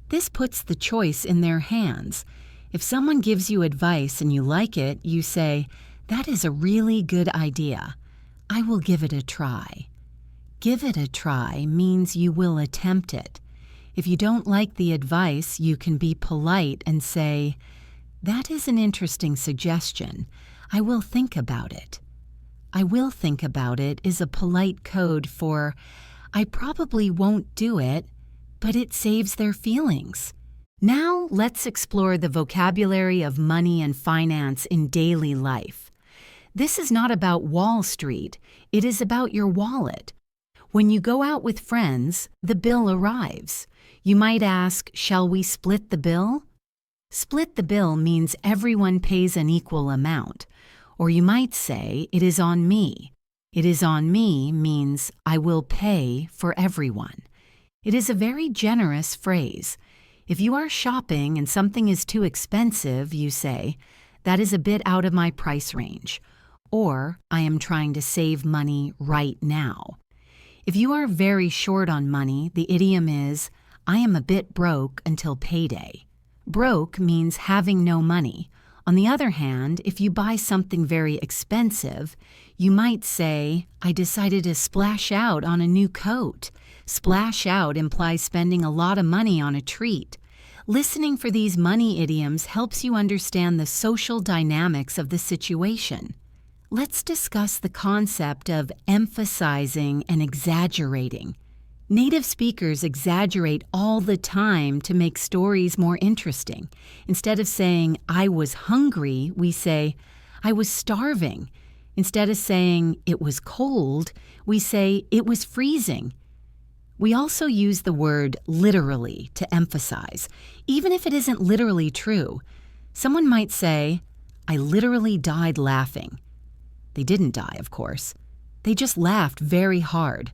This puts the choice in their hands. If someone gives you advice and you like it, you say, "That is a really good idea. I will give it a try." Give it a try means you will attempt it. If you don't like the advice, you can be polite and say, "That is an interesting suggestion. I will think about it." "I will think about it" is a polite code for, "I probably won't do it," but it saves their feelings. Now let's explore the vocabulary of money and finance in daily life. This is not about Wall Street. It is about your wallet. When you go out with friends, the bill arrives. You might ask, "Shall we split the bill?" Split the bill means everyone pays an equal amount. Or you might say, "It is on me." "It is on me" means I will pay for everyone. It is a very generous phrase. If you are shopping and something is too expensive, you say, "That is a bit out of my price range." Or, "I am trying to save money right now." If you are very short on money, the idiom is, "I am a bit broke until payday." Broke means having no money. On the other hand, if you buy something very expensive, you might say, "I decided to splash out on a new coat." Splash out implies spending a lot of money on a treat. Listening for these money idioms helps you understand the social dynamics of the situation. Let's discuss the concept of emphasizing and exaggerating. Native speakers exaggerate all the time to make stories more interesting. Instead of saying, I was hungry, we say, I was starving. Instead of saying, it was cold, we say, it was freezing. We also use the word literally to emphasize, even if it isn't literally true. Someone might say, I literally died laughing. They didn't die, of course. They just laughed very hard.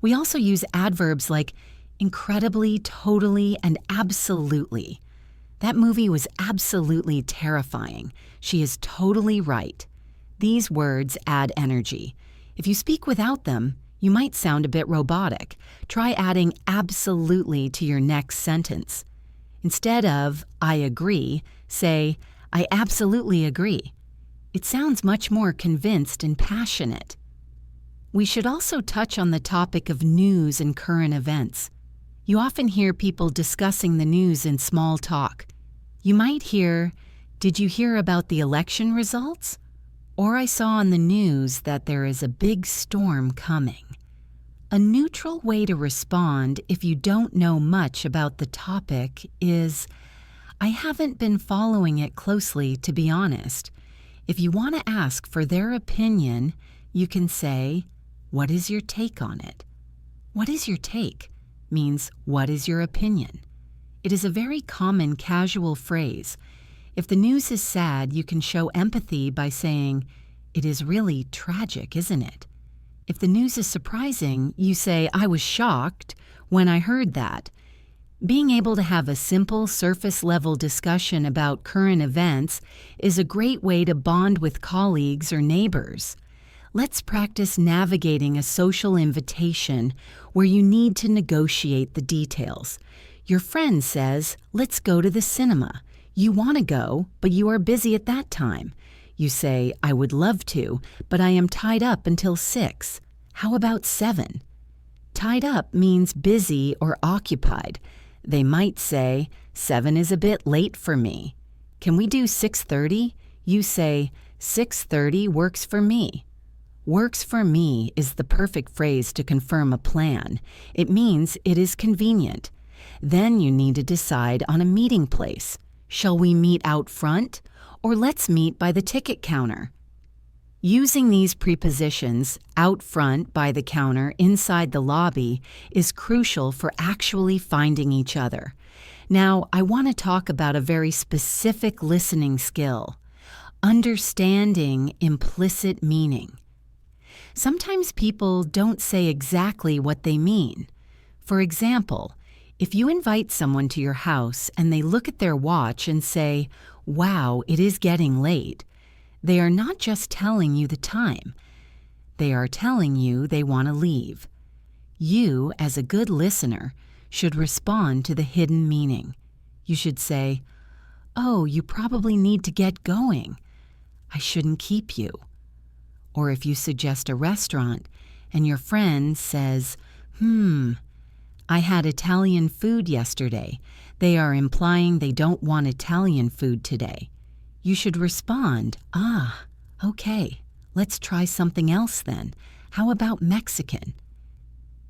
We also use adverbs like incredibly, totally, and absolutely. That movie was absolutely terrifying. She is totally right. These words add energy. If you speak without them, you might sound a bit robotic. Try adding absolutely to your next sentence. Instead of I agree, say I absolutely agree. It sounds much more convinced and passionate. We should also touch on the topic of news and current events. You often hear people discussing the news in small talk. You might hear, did you hear about the election results? Or I saw on the news that there is a big storm coming. A neutral way to respond if you don't know much about the topic is, I haven't been following it closely, to be honest. If you want to ask for their opinion, you can say, what is your take on it? What is your take means what is your opinion? It is a very common casual phrase. If the news is sad, you can show empathy by saying, it is really tragic, isn't it? If the news is surprising, you say, I was shocked when I heard that. Being able to have a simple surface-level discussion about current events is a great way to bond with colleagues or neighbors. Let's practice navigating a social invitation where you need to negotiate the details. Your friend says, let's go to the cinema. You want to go, but you are busy at that time. You say, I would love to, but I am tied up until 6. How about 7? Tied up means busy or occupied. They might say, 7 is a bit late for me. Can we do 6:30? You say, 6:30 works for me. Works for me is the perfect phrase to confirm a plan. It means it is convenient. Then you need to decide on a meeting place. Shall we meet out front? Or let's meet by the ticket counter. Using these prepositions, out front, by the counter, inside the lobby, is crucial for actually finding each other. Now, I want to talk about a very specific listening skill: understanding implicit meaning. Sometimes people don't say exactly what they mean. For example, if you invite someone to your house and they look at their watch and say, wow, it is getting late, they are not just telling you the time. They are telling you they want to leave. You, as a good listener, should respond to the hidden meaning. You should say, oh, you probably need to get going. I shouldn't keep you. Or if you suggest a restaurant and your friend says, I had Italian food yesterday. They are implying they don't want Italian food today. You should respond, okay, let's try something else then. How about Mexican?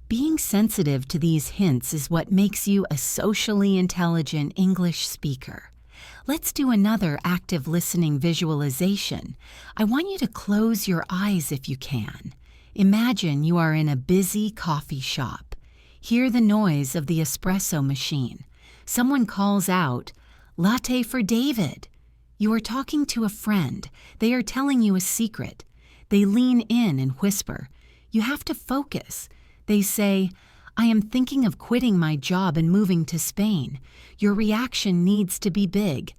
Being sensitive to these hints is what makes you a socially intelligent English speaker. Let's do another active listening visualization. I want you to close your eyes if you can. Imagine you are in a busy coffee shop. Hear the noise of the espresso machine. Someone calls out, "Latte for David." You are talking to a friend. They are telling you a secret. They lean in and whisper. You have to focus. They say, "I am thinking of quitting my job and moving to Spain." Your reaction needs to be big.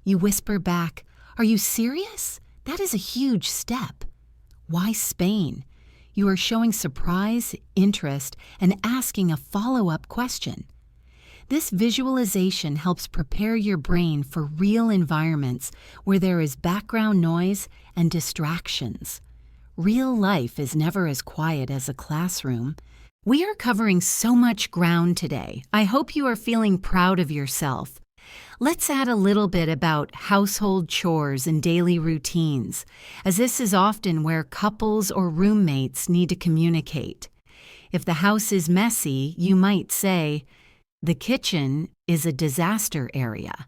You whisper back, "Are you serious? That is a huge step." Why Spain? You are showing surprise, interest, and asking a follow-up question. This visualization helps prepare your brain for real environments where there is background noise and distractions. Real life is never as quiet as a classroom. We are covering so much ground today. I hope you are feeling proud of yourself. Let's add a little bit about household chores and daily routines, as this is often where couples or roommates need to communicate. If the house is messy, you might say, "The kitchen is a disaster area.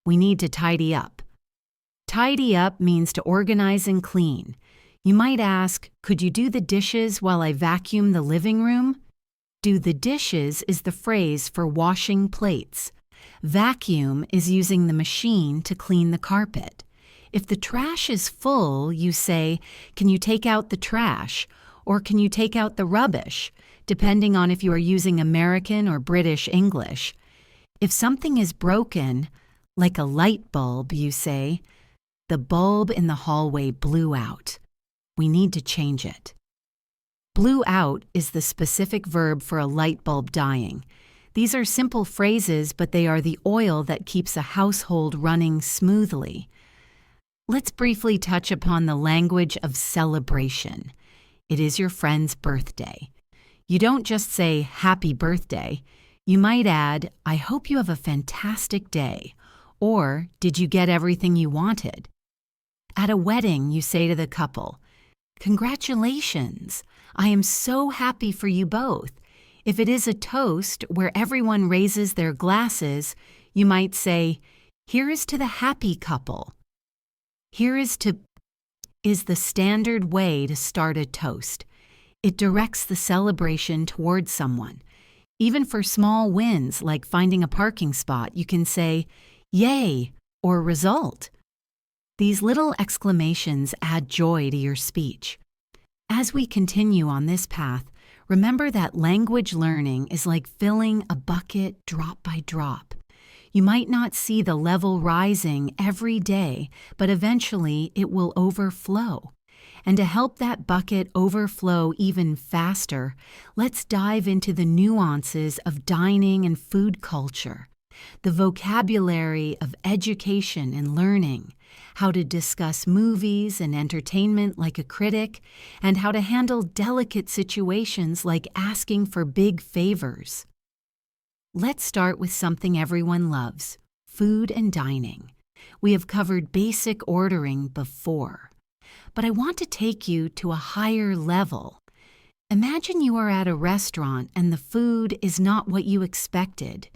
We need to tidy up." Tidy up means to organize and clean. You might ask, "Could you do the dishes while I vacuum the living room?" Do the dishes is the phrase for washing plates. Vacuum is using the machine to clean the carpet. If the trash is full, you say, "Can you take out the trash?" or "Can you take out the rubbish?" depending on if you are using American or British English. If something is broken, like a light bulb, you say, "The bulb in the hallway blew out. We need to change it." Blew out is the specific verb for a light bulb dying. These are simple phrases, but they are the oil that keeps a household running smoothly. Let's briefly touch upon the language of celebration. It is your friend's birthday. You don't just say, "Happy birthday." You might add, "I hope you have a fantastic day," or "Did you get everything you wanted?" At a wedding, you say to the couple, "Congratulations! I am so happy for you both." If it is a toast where everyone raises their glasses, you might say, "Here is to the happy couple." Here is the standard way to start a toast. It directs the celebration towards someone. Even for small wins like finding a parking spot, you can say, "Yay," or "result." These little exclamations add joy to your speech. As we continue on this path, remember that language learning is like filling a bucket drop by drop. You might not see the level rising every day, but eventually it will overflow. And to help that bucket overflow even faster, let's dive into the nuances of dining and food culture, the vocabulary of education and learning, how to discuss movies and entertainment like a critic, and how to handle delicate situations like asking for big favors. Let's start with something everyone loves, food and dining. We have covered basic ordering before, but I want to take you to a higher level. Imagine you are at a restaurant and the food is not what you expected.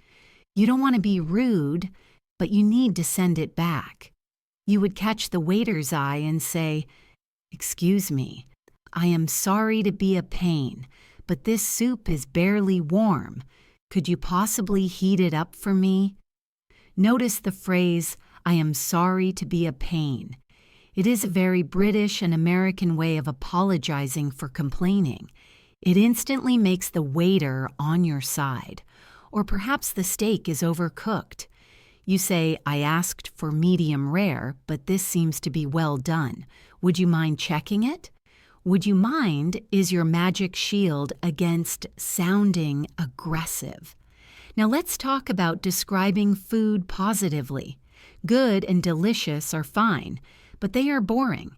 You don't want to be rude, but you need to send it back. You would catch the waiter's eye and say, "Excuse me, I am sorry to be a pain, but this soup is barely warm. Could you possibly heat it up for me?" Notice the phrase, "I am sorry to be a pain." It is a very British and American way of apologizing for complaining. It instantly makes the waiter on your side. Or perhaps the steak is overcooked. You say, "I asked for medium rare, but this seems to be well done. Would you mind checking it?" "Would you mind" is your magic shield against sounding aggressive. Now let's talk about describing food positively. Good and delicious are fine, but they are boring.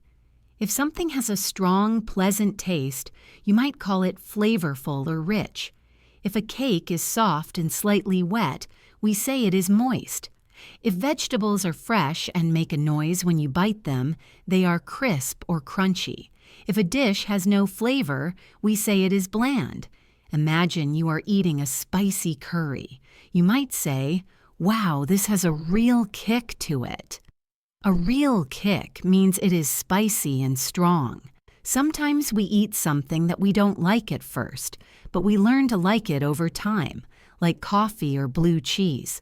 If something has a strong, pleasant taste, you might call it flavorful or rich. If a cake is soft and slightly wet, we say it is moist. If vegetables are fresh and make a noise when you bite them, they are crisp or crunchy. If a dish has no flavor, we say it is bland. Imagine you are eating a spicy curry. You might say, "Wow, this has a real kick to it." A real kick means it is spicy and strong. Sometimes we eat something that we don't like at first, but we learn to like it over time, like coffee or blue cheese.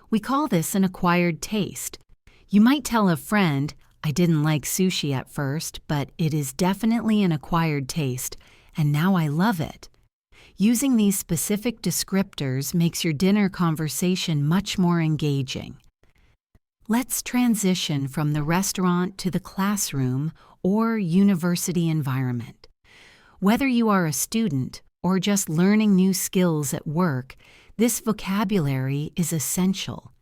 We call this an acquired taste. You might tell a friend, "I didn't like sushi at first, but it is definitely an acquired taste, and now I love it." Using these specific descriptors makes your dinner conversation much more engaging. Let's transition from the restaurant to the classroom or university environment. Whether you are a student or just learning new skills at work, this vocabulary is essential.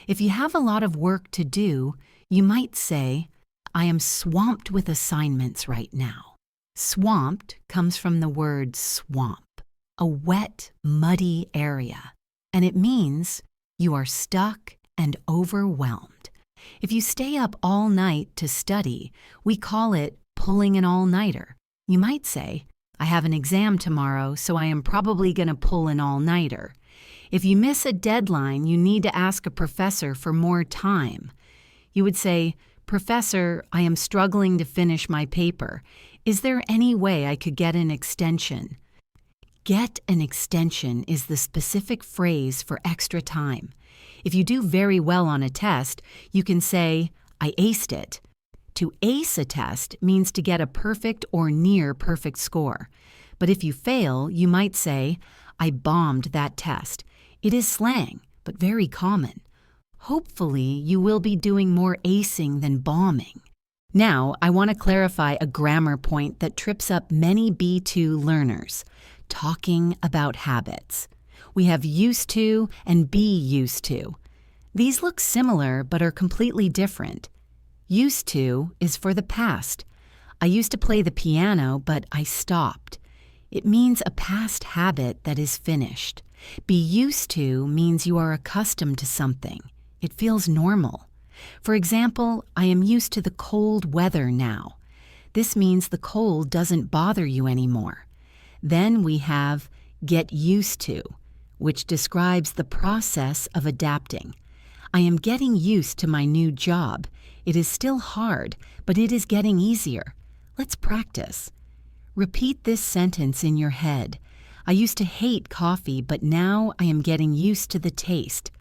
If you have a lot of work to do, you might say, "I am swamped with assignments right now." Swamped comes from the word swamp, a wet, muddy area, and it means you are stuck and overwhelmed. If you stay up all night to study, we call it pulling an all-nighter. You might say, I have an exam tomorrow, so I am probably going to pull an all-nighter. If you miss a deadline, you need to ask a professor for more time. You would say, "Professor, I am struggling to finish my paper. Is there any way I could get an extension?" Get an extension is the specific phrase for extra time. If you do very well on a test, you can say, "I aced it." To ace a test means to get a perfect or near perfect score. But if you fail, you might say, "I bombed that test." It is slang, but very common. Hopefully, you will be doing more acing than bombing. Now, I want to clarify a grammar point that trips up many B2 learners: talking about habits. We have used to and be used to. These look similar but are completely different. Used to is for the past. I used to play the piano, but I stopped. It means a past habit that is finished. Be used to means you are accustomed to something. It feels normal. For example, I am used to the cold weather now. This means the cold doesn't bother you anymore. Then we have get used to, which describes the process of adapting. I am getting used to my new job. It is still hard, but it is getting easier. Let's practice. Repeat this sentence in your head. I used to hate coffee, but now I am getting used to the taste.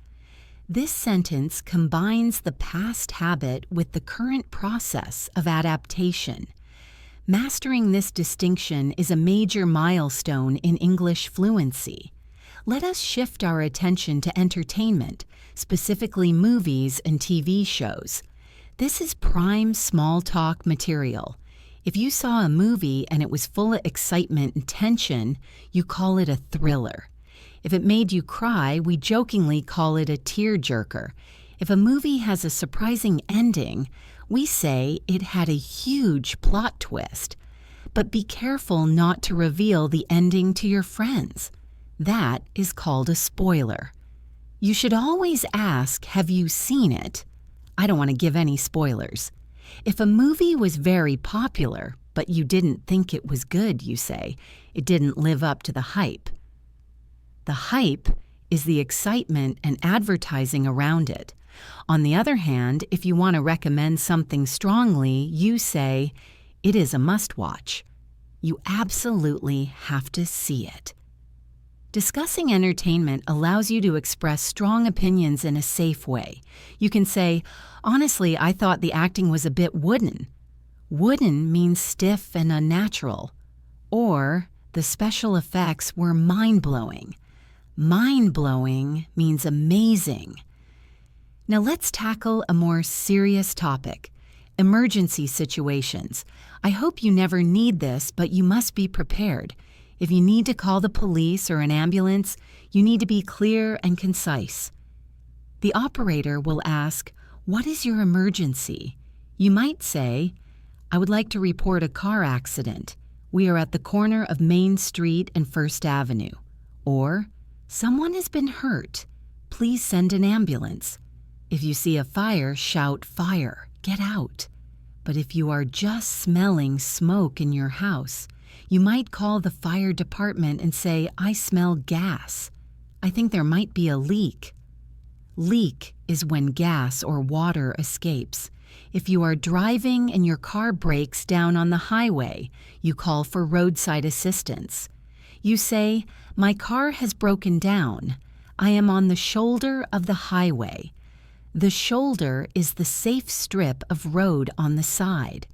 This sentence combines the past habit with the current process of adaptation. Mastering this distinction is a major milestone in English fluency. Let us shift our attention to entertainment, specifically movies and TV shows. This is prime small talk material. If you saw a movie and it was full of excitement and tension, you call it a thriller. If it made you cry, we jokingly call it a tearjerker. If a movie has a surprising ending, we say it had a huge plot twist. But be careful not to reveal the ending to your friends. That is called a spoiler. You should always ask, "Have you seen it?" I don't want to give any spoilers. If a movie was very popular, but you didn't think it was good, you say, "It didn't live up to the hype." The hype is the excitement and advertising around it. On the other hand, if you want to recommend something strongly, you say, "It is a must-watch." You absolutely have to see it. Discussing entertainment allows you to express strong opinions in a safe way. You can say, "Honestly, I thought the acting was a bit wooden." Wooden means stiff and unnatural. Or, "The special effects were mind-blowing." Mind-blowing means amazing. Now let's tackle a more serious topic: emergency situations. I hope you never need this, but you must be prepared. If you need to call the police or an ambulance, you need to be clear and concise. The operator will ask, "What is your emergency?" You might say, "I would like to report a car accident. We are at the corner of Main Street and First Avenue." Or, "Someone has been hurt. Please send an ambulance." If you see a fire, shout, "Fire, get out." But if you are just smelling smoke in your house, you might call the fire department and say, "I smell gas. I think there might be a leak." Leak is when gas or water escapes. If you are driving and your car breaks down on the highway, you call for roadside assistance. You say, "My car has broken down. I am on the shoulder of the highway." The shoulder is the safe strip of road on the side.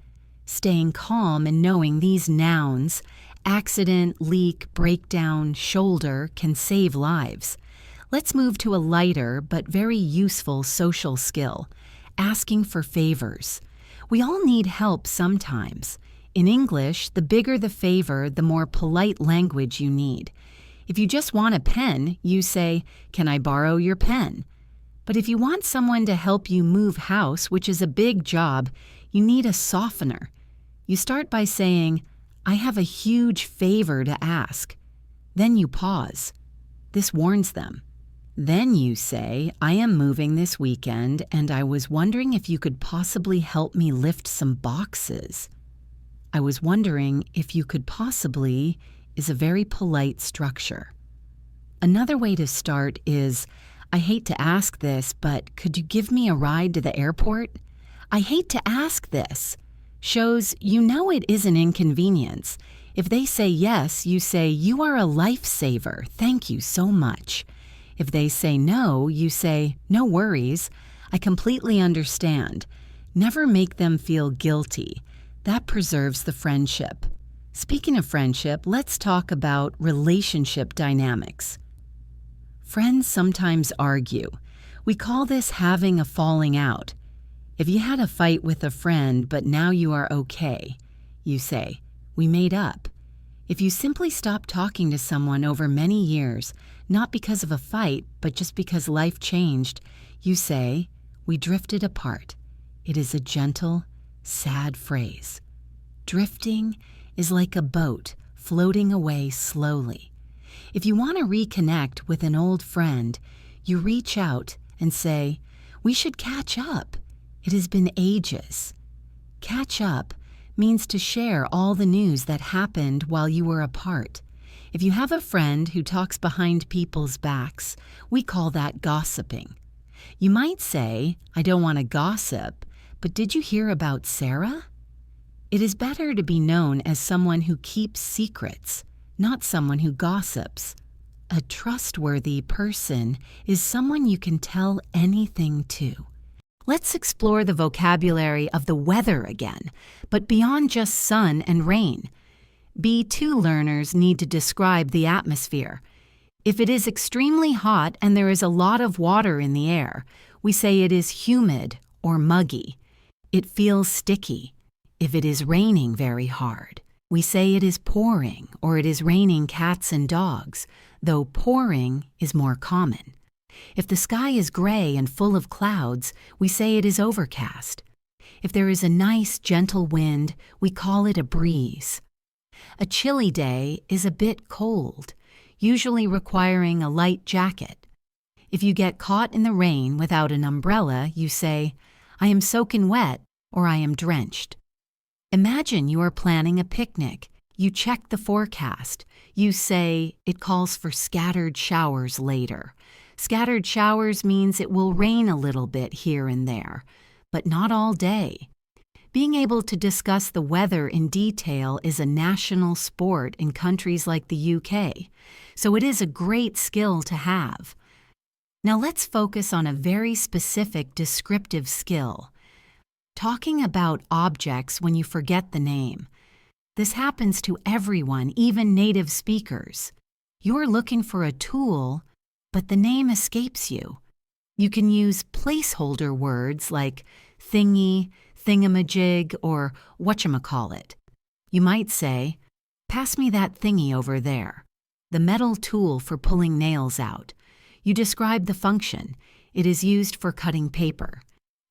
Staying calm and knowing these nouns, accident, leak, breakdown, shoulder, can save lives. Let's move to a lighter but very useful social skill: asking for favors. We all need help sometimes. In English, the bigger the favor, the more polite language you need. If you just want a pen, you say, "Can I borrow your pen?" But if you want someone to help you move house, which is a big job, you need a softener. You start by saying, "I have a huge favor to ask." Then you pause. This warns them. Then you say, "I am moving this weekend, and I was wondering if you could possibly help me lift some boxes." I was wondering if you could possibly is a very polite structure. Another way to start is, I hate to ask this, but could you give me a ride to the airport? I hate to ask this shows you know it is an inconvenience. If they say yes, you say, you are a lifesaver. Thank you so much. If they say no, you say, no worries. I completely understand. Never make them feel guilty. That preserves the friendship. Speaking of friendship, let's talk about relationship dynamics. Friends sometimes argue. We call this having a falling out. If you had a fight with a friend, but now you are okay, you say, we made up. If you simply stop talking to someone over many years, not because of a fight, but just because life changed, you say, we drifted apart. It is a gentle, sad phrase. Drifting is like a boat floating away slowly. If you want to reconnect with an old friend, you reach out and say, we should catch up. It has been ages. Catch up means to share all the news that happened while you were apart. If you have a friend who talks behind people's backs, we call that gossiping. You might say, I don't want to gossip, but did you hear about Sarah? It is better to be known as someone who keeps secrets, not someone who gossips. A trustworthy person is someone you can tell anything to. Let's explore the vocabulary of the weather again, but beyond just sun and rain. B2 learners need to describe the atmosphere. If it is extremely hot and there is a lot of water in the air, we say it is humid or muggy. It feels sticky. If it is raining very hard, we say it is pouring or it is raining cats and dogs, though pouring is more common. If the sky is gray and full of clouds, we say it is overcast. If there is a nice, gentle wind, we call it a breeze. A chilly day is a bit cold, usually requiring a light jacket. If you get caught in the rain without an umbrella, you say, I am soaking wet or I am drenched. Imagine you are planning a picnic. You check the forecast. You say it calls for scattered showers later. Scattered showers means it will rain a little bit here and there, but not all day. Being able to discuss the weather in detail is a national sport in countries like the UK, so it is a great skill to have. Now let's focus on a very specific descriptive skill. Talking about objects when you forget the name. This happens to everyone, even native speakers. You're looking for a tool, but the name escapes you. You can use placeholder words like thingy, thingamajig, or whatchamacallit. You might say, pass me that thingy over there, the metal tool for pulling nails out. You describe the function. It is used for cutting paper.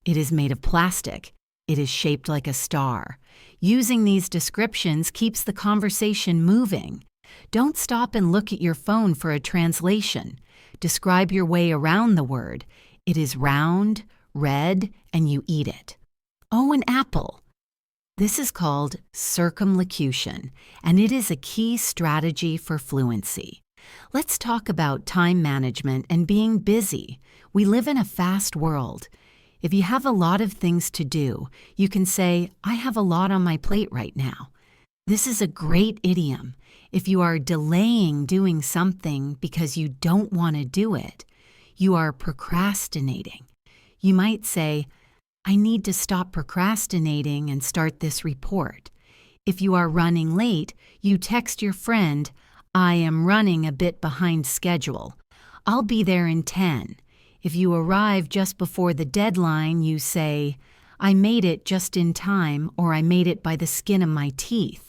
It is made of plastic. It is shaped like a star. Using these descriptions keeps the conversation moving. Don't stop and look at your phone for a translation. Describe your way around the word. It is round, red, and you eat it. Oh, an apple. This is called circumlocution, and it is a key strategy for fluency. Let's talk about time management and being busy. We live in a fast world. If you have a lot of things to do, you can say, I have a lot on my plate right now. This is a great idiom. If you are delaying doing something because you don't want to do it, you are procrastinating. You might say, I need to stop procrastinating and start this report. If you are running late, you text your friend, I am running a bit behind schedule. I'll be there in 10. If you arrive just before the deadline, you say, I made it just in time, or I made it by the skin of my teeth.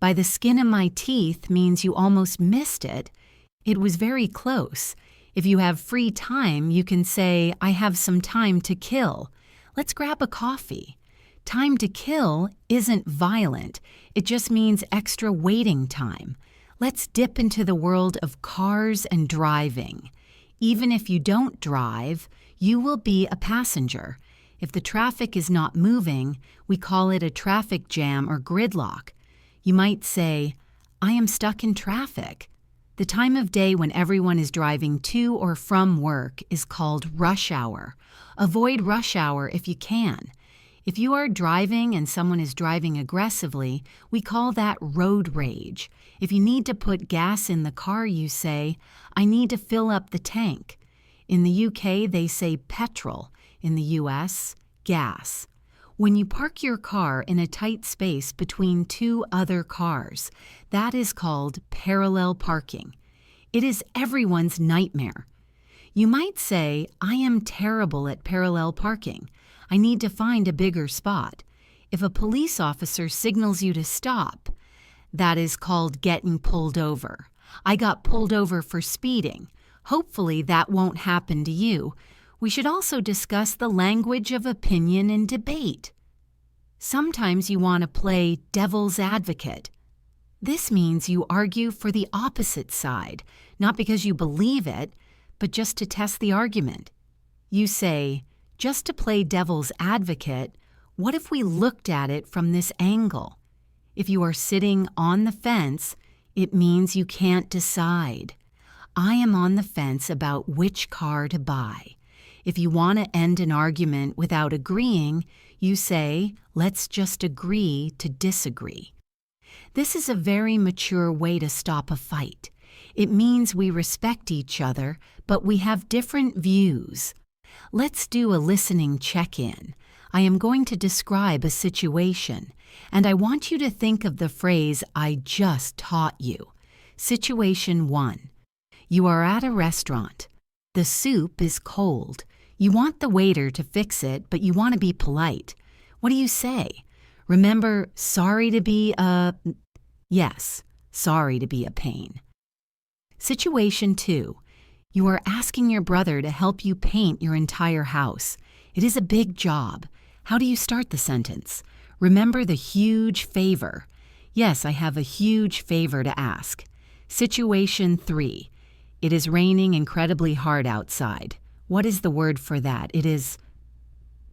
By the skin of my teeth means you almost missed it. It was very close. If you have free time, you can say, I have some time to kill. Let's grab a coffee. Time to kill isn't violent. It just means extra waiting time. Let's dip into the world of cars and driving. Even if you don't drive, you will be a passenger. If the traffic is not moving, we call it a traffic jam or gridlock. You might say, I am stuck in traffic. The time of day when everyone is driving to or from work is called rush hour. Avoid rush hour if you can. If you are driving and someone is driving aggressively, we call that road rage. If you need to put gas in the car, you say, I need to fill up the tank. In the UK, they say petrol. In the US, gas. When you park your car in a tight space between two other cars, that is called parallel parking. It is everyone's nightmare. You might say, I am terrible at parallel parking. I need to find a bigger spot. If a police officer signals you to stop, that is called getting pulled over. I got pulled over for speeding. Hopefully that won't happen to you. We should also discuss the language of opinion and debate. Sometimes you want to play devil's advocate. This means you argue for the opposite side, not because you believe it, but just to test the argument. You say, just to play devil's advocate, what if we looked at it from this angle? If you are sitting on the fence, it means you can't decide. I am on the fence about which car to buy. If you want to end an argument without agreeing, you say, let's just agree to disagree. This is a very mature way to stop a fight. It means we respect each other, but we have different views. Let's do a listening check-in. I am going to describe a situation, and I want you to think of the phrase I just taught you. Situation 1. You are at a restaurant. The soup is cold. You want the waiter to fix it, but you want to be polite. What do you say? Remember, sorry to be a... Yes, sorry to be a pain. Situation 2. You are asking your brother to help you paint your entire house. It is a big job. How do you start the sentence? Remember the huge favor. Yes, I have a huge favor to ask. Situation 3. It is raining incredibly hard outside. What is the word for that? It is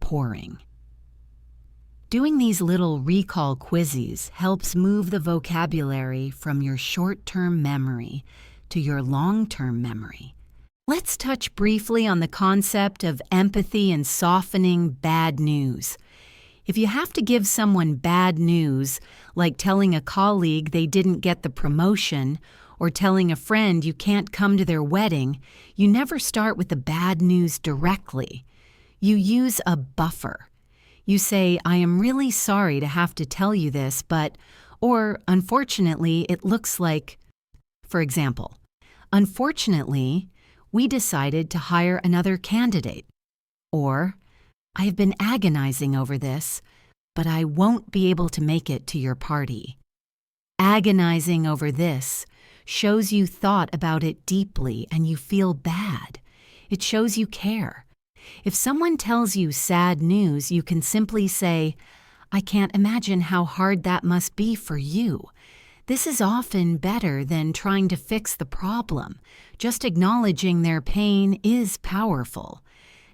pouring. Doing these little recall quizzes helps move the vocabulary from your short-term memory to your long-term memory. Let's touch briefly on the concept of empathy and softening bad news. If you have to give someone bad news, like telling a colleague they didn't get the promotion or telling a friend you can't come to their wedding, you never start with the bad news directly. You use a buffer. You say, I am really sorry to have to tell you this, but, or unfortunately, it looks like, for example, unfortunately, we decided to hire another candidate. Or, I have been agonizing over this, but I won't be able to make it to your party. Agonizing over this shows you thought about it deeply and you feel bad. It shows you care. If someone tells you sad news, you can simply say, I can't imagine how hard that must be for you. This is often better than trying to fix the problem. Just acknowledging their pain is powerful.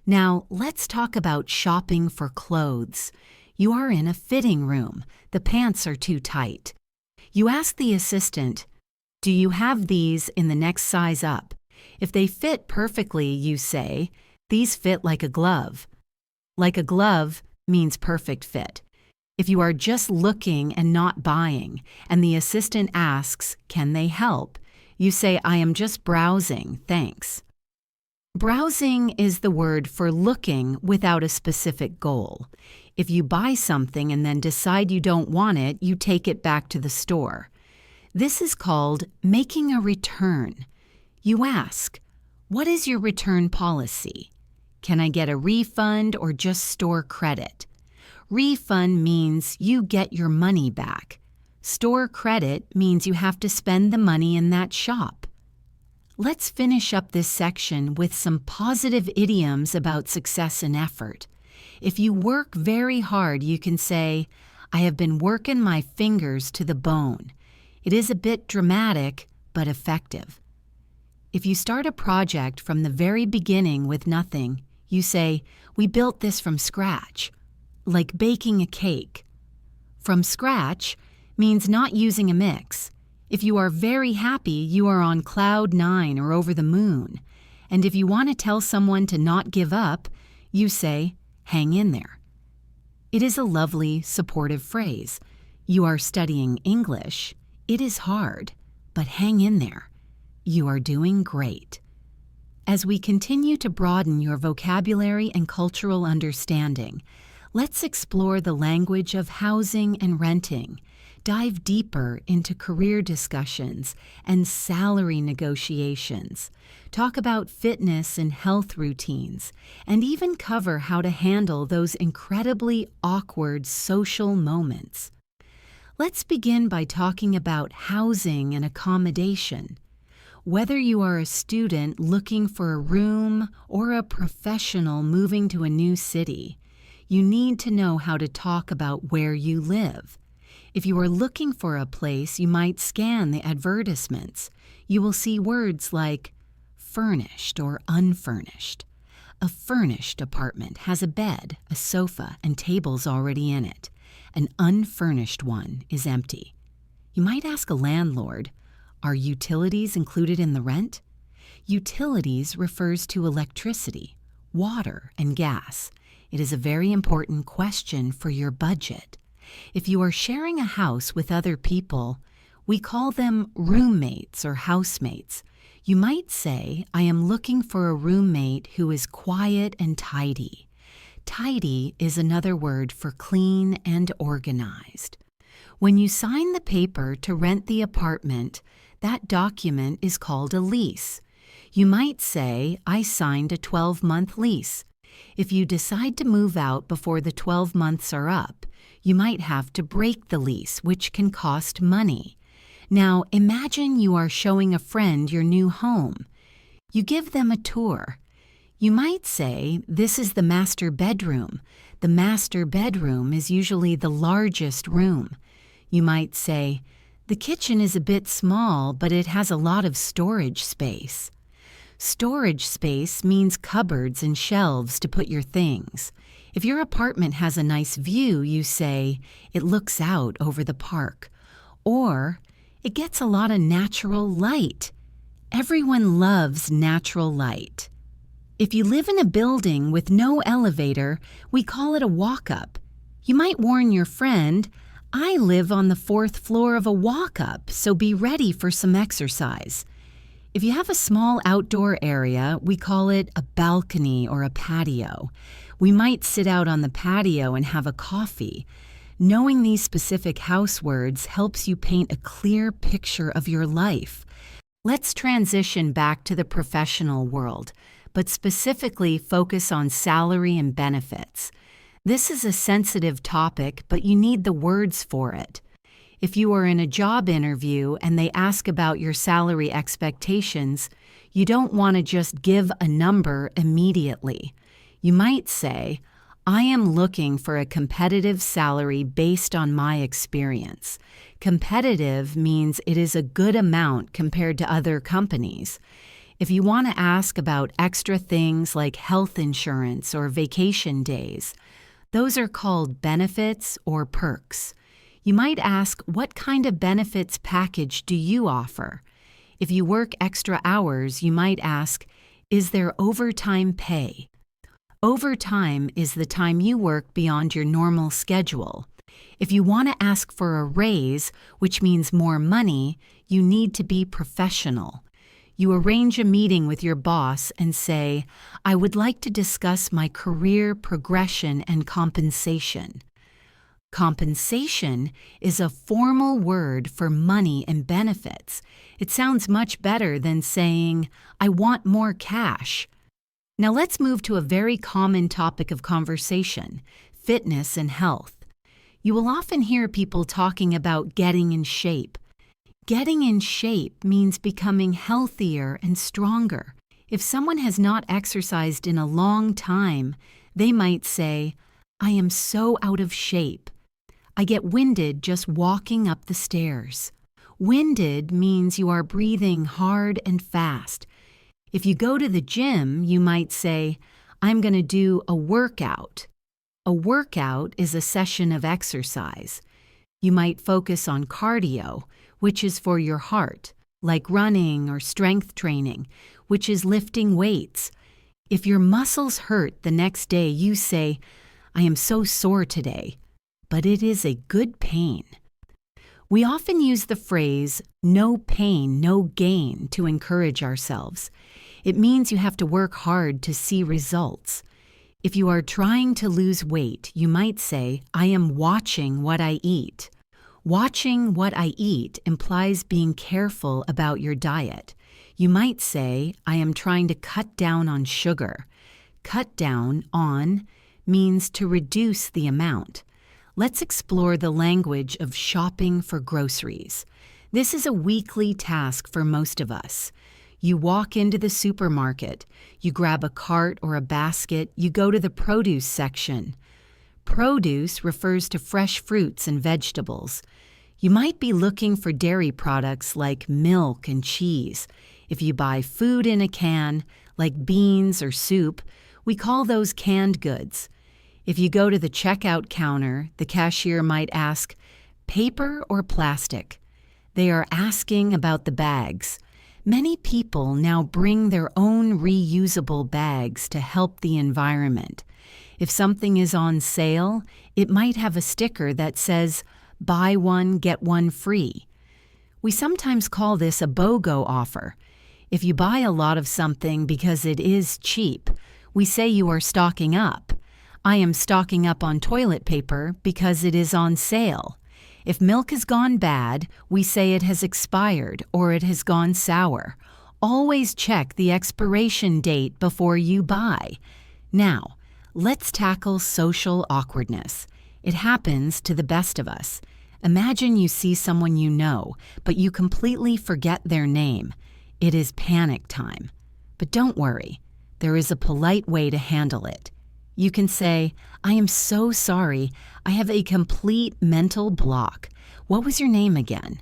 Now, let's talk about shopping for clothes. You are in a fitting room. The pants are too tight. You ask the assistant, do you have these in the next size up? If they fit perfectly, you say, these fit like a glove. Like a glove means perfect fit. If you are just looking and not buying, and the assistant asks, can they help? You say, I am just browsing, thanks. Browsing is the word for looking without a specific goal. If you buy something and then decide you don't want it, you take it back to the store. This is called making a return. You ask, what is your return policy? Can I get a refund or just store credit? Refund means you get your money back. Store credit means you have to spend the money in that shop. Let's finish up this section with some positive idioms about success and effort. If you work very hard, you can say, I have been working my fingers to the bone. It is a bit dramatic, but effective. If you start a project from the very beginning with nothing, You say, "We built this from scratch," like baking a cake. From scratch means not using a mix. If you are very happy, you are on cloud 9 or over the moon. And if you want to tell someone to not give up, you say, "Hang in there." It is a lovely, supportive phrase. You are studying English. It is hard, but hang in there. You are doing great. As we continue to broaden your vocabulary and cultural understanding, let's explore the language of housing and renting, dive deeper into career discussions and salary negotiations, talk about fitness and health routines, and even cover how to handle those incredibly awkward social moments. Let's begin by talking about housing and accommodation. Whether you are a student looking for a room or a professional moving to a new city, you need to know how to talk about where you live. If you are looking for a place, you might scan the advertisements. You will see words like furnished or unfurnished. A furnished apartment has a bed, a sofa, and tables already in it. An unfurnished one is empty. You might ask a landlord, "Are utilities included in the rent?" Utilities refers to electricity, water, and gas. It is a very important question for your budget. If you are sharing a house with other people, we call them roommates or housemates. You might say, "I am looking for a roommate who is quiet and tidy." Tidy is another word for clean and organized. When you sign the paper to rent the apartment, that document is called a lease. You might say, "I signed a 12-month lease." If you decide to move out before the 12 months are up, you might have to break the lease, which can cost money. Now, imagine you are showing a friend your new home. You give them a tour. You might say, "This is the master bedroom." The master bedroom is usually the largest room. You might say, "The kitchen is a bit small, but it has a lot of storage space." Storage space means cupboards and shelves to put your things. If your apartment has a nice view, you say, "It looks out over the park." Or, "It gets a lot of natural light." Everyone loves natural light. If you live in a building with no elevator, we call it a walk-up. You might warn your friend, "I live on the 4th floor of a walk-up, so be ready for some exercise." If you have a small outdoor area, we call it a balcony or a patio. We might sit out on the patio and have a coffee. Knowing these specific house words helps you paint a clear picture of your life. Let's transition back to the professional world, but specifically focus on salary and benefits. This is a sensitive topic, but you need the words for it. If you are in a job interview and they ask about your salary expectations, you don't want to just give a number immediately. You might say, "I am looking for a competitive salary based on my experience." Competitive means it is a good amount compared to other companies. If you want to ask about extra things like health insurance or vacation days, those are called benefits or perks. You might ask, "What kind of benefits package do you offer?" If you work extra hours, you might ask, "Is there overtime pay?" Overtime is the time you work beyond your normal schedule. If you want to ask for a raise, which means more money, you need to be professional. You arrange a meeting with your boss and say, "I would like to discuss my career progression and compensation." Compensation is a formal word for money and benefits. It sounds much better than saying, "I want more cash." Now let's move to a very common topic of conversation, fitness and health. You will often hear people talking about getting in shape. Getting in shape means becoming healthier and stronger. If someone has not exercised in a long time, they might say, "I am so out of shape. I get winded just walking up the stairs." Winded means you are breathing hard and fast. If you go to the gym, you might say, I'm going to do a workout. A workout is a session of exercise. You might focus on cardio, which is for your heart, like running or strength training, which is lifting weights. If your muscles hurt the next day, you say, I am so sore today, but it is a good pain. We often use the phrase, no pain, no gain, to encourage ourselves. It means you have to work hard to see results. If you are trying to lose weight, you might say, I am watching what I eat. Watching what I eat implies being careful about your diet. You might say, I am trying to cut down on sugar. Cut down on means to reduce the amount. Let's explore the language of shopping for groceries. This is a weekly task for most of us. You walk into the supermarket, you grab a cart or a basket, you go to the produce section. Produce refers to fresh fruits and vegetables. You might be looking for dairy products like milk and cheese. If you buy food in a can, like beans or soup, we call those canned goods. If you go to the checkout counter, the cashier might ask, paper or plastic? They are asking about the bags. Many people now bring their own reusable bags to help the environment. If something is on sale, it might have a sticker that says, buy one, get one free. We sometimes call this a BOGO offer. If you buy a lot of something because it is cheap, we say you are stocking up. I am stocking up on toilet paper because it is on sale. If milk has gone bad, we say it has expired or it has gone sour. Always check the expiration date before you buy. Now, let's tackle social awkwardness. It happens to the best of us. Imagine you see someone you know, but you completely forget their name. It is panic time. But don't worry, there is a polite way to handle it. You can say, I am so sorry, I have a complete mental block. What was your name again?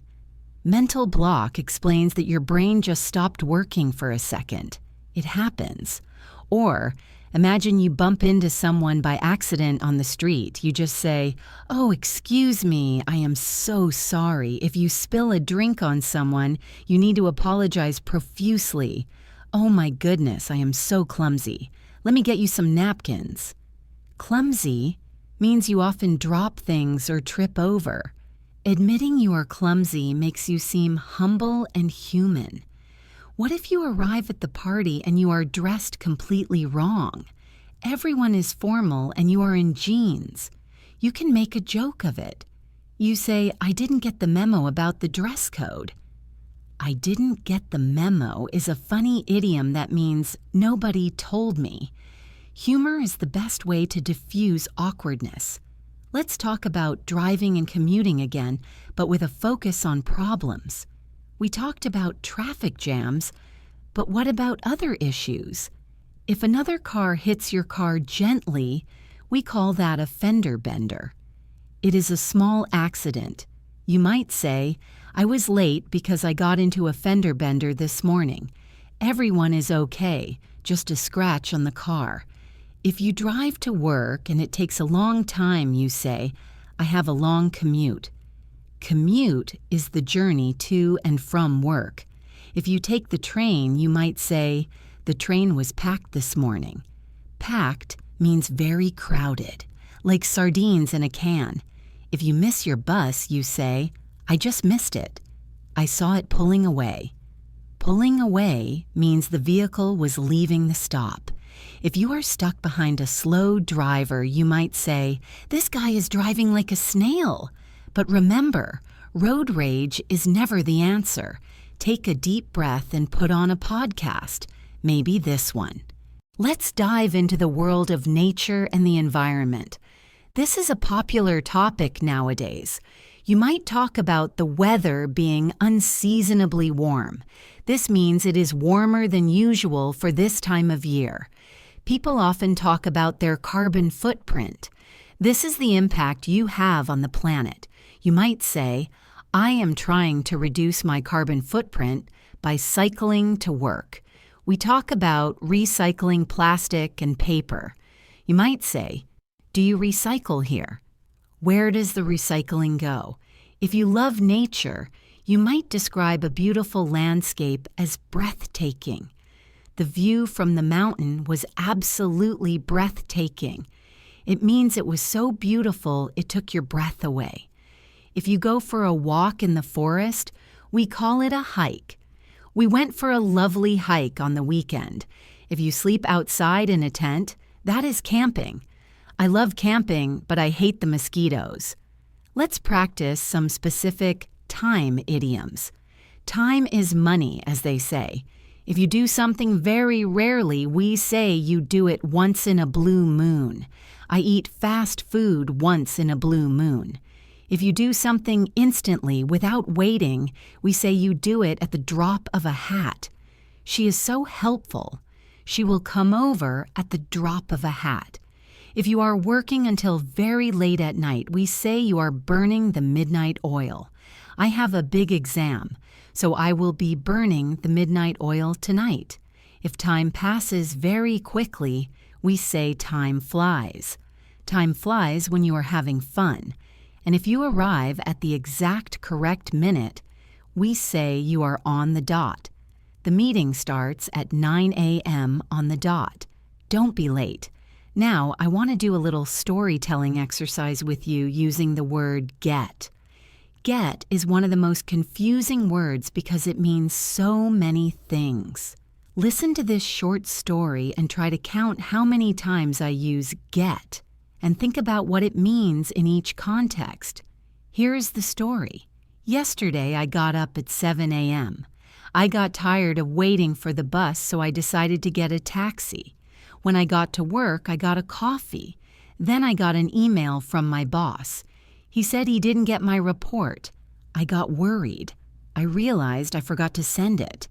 Mental block explains that your brain just stopped working for a second. It happens. Or, imagine you bump into someone by accident on the street. You just say, oh, excuse me, I am so sorry. If you spill a drink on someone, you need to apologize profusely. Oh my goodness, I am so clumsy. Let me get you some napkins. Clumsy means you often drop things or trip over. Admitting you are clumsy makes you seem humble and human. What if you arrive at the party and you are dressed completely wrong? Everyone is formal and you are in jeans. You can make a joke of it. You say, I didn't get the memo about the dress code. I didn't get the memo is a funny idiom that means nobody told me. Humor is the best way to diffuse awkwardness. Let's talk about driving and commuting again, but with a focus on problems. We talked about traffic jams, but what about other issues? If another car hits your car gently, we call that a fender bender. It is a small accident. You might say, I was late because I got into a fender bender this morning. Everyone is okay, just a scratch on the car. If you drive to work and it takes a long time, you say, I have a long commute. Commute is the journey to and from work. If you take the train, you might say, the train was packed this morning. Packed means very crowded, like sardines in a can. If you miss your bus, you say, I just missed it. I saw it pulling away. Pulling away means the vehicle was leaving the stop. If you are stuck behind a slow driver, you might say, this guy is driving like a snail. But remember, road rage is never the answer. Take a deep breath and put on a podcast, maybe this one. Let's dive into the world of nature and the environment. This is a popular topic nowadays. You might talk about the weather being unseasonably warm. This means it is warmer than usual for this time of year. People often talk about their carbon footprint. This is the impact you have on the planet. You might say, I am trying to reduce my carbon footprint by cycling to work. We talk about recycling plastic and paper. You might say, "Do you recycle here?" Where does the recycling go? If you love nature, you might describe a beautiful landscape as breathtaking. The view from the mountain was absolutely breathtaking. It means it was so beautiful it took your breath away. If you go for a walk in the forest, we call it a hike. We went for a lovely hike on the weekend. If you sleep outside in a tent, that is camping. I love camping, but I hate the mosquitoes. Let's practice some specific time idioms. Time is money, as they say. If you do something very rarely, we say you do it once in a blue moon. I eat fast food once in a blue moon. If you do something instantly without waiting, we say you do it at the drop of a hat. She is so helpful. She will come over at the drop of a hat. If you are working until very late at night, we say you are burning the midnight oil. I have a big exam, so I will be burning the midnight oil tonight. If time passes very quickly, we say time flies. Time flies when you are having fun. And if you arrive at the exact correct minute, we say you are on the dot. The meeting starts at 9 a.m. on the dot. Don't be late. Now, I want to do a little storytelling exercise with you using the word get. Get is one of the most confusing words because it means so many things. Listen to this short story and try to count how many times I use get, and think about what it means in each context. Here is the story. Yesterday, I got up at 7 a.m. I got tired of waiting for the bus, so I decided to get a taxi. When I got to work, I got a coffee. Then I got an email from my boss. He said he didn't get my report. I got worried. I realized I forgot to send it.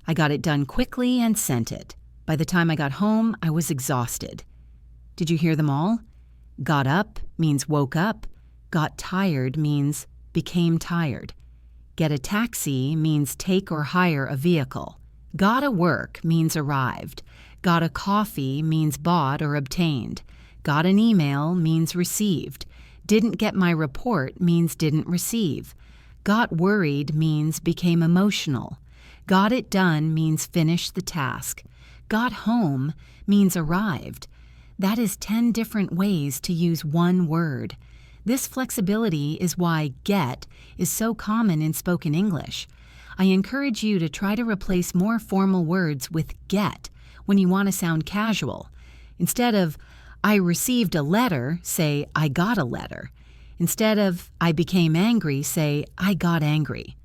I got it done quickly and sent it. By the time I got home, I was exhausted. Did you hear them all? Got up means woke up. Got tired means became tired. Get a taxi means take or hire a vehicle. Gotta work means arrived. Got a coffee means bought or obtained. Got an email means received. Didn't get my report means didn't receive. Got worried means became emotional. Got it done means finished the task. Got home means arrived. That is 10 different ways to use one word. This flexibility is why get is so common in spoken English. I encourage you to try to replace more formal words with get when you want to sound casual. Instead of I received a letter, say I got a letter. Instead of I became angry, say I got angry.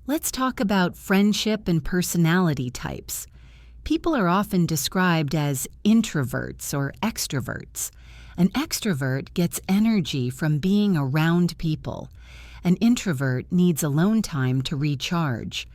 Let's talk about friendship and personality types. People are often described as introverts or extroverts. An extrovert gets energy from being around people. An introvert needs alone time to recharge.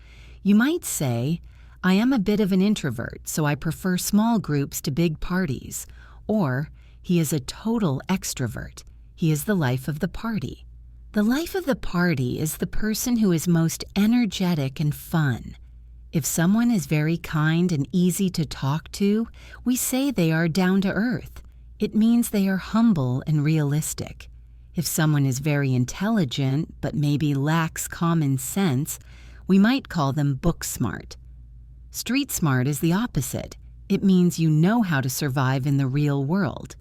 You might say, I am a bit of an introvert, so I prefer small groups to big parties. Or, he is a total extrovert. He is the life of the party. The life of the party is the person who is most energetic and fun. If someone is very kind and easy to talk to, we say they are down to earth. It means they are humble and realistic. If someone is very intelligent but maybe lacks common sense, we might call them book smart. Street smart is the opposite. It means you know how to survive in the real world.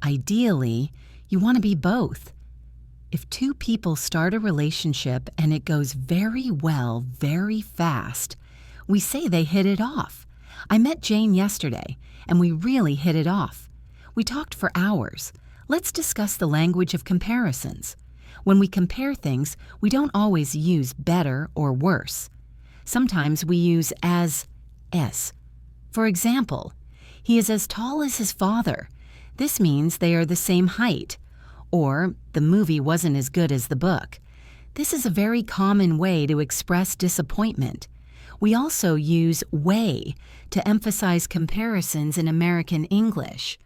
Ideally, you want to be both. If two people start a relationship and it goes very well, very fast, we say they hit it off. I met Jane yesterday, and we really hit it off. We talked for hours. Let's discuss the language of comparisons. When we compare things, we don't always use better or worse. Sometimes we use as. For example, he is as tall as his father. This means they are the same height. Or, the movie wasn't as good as the book. This is a very common way to express disappointment. We also use way to emphasize comparisons in American English.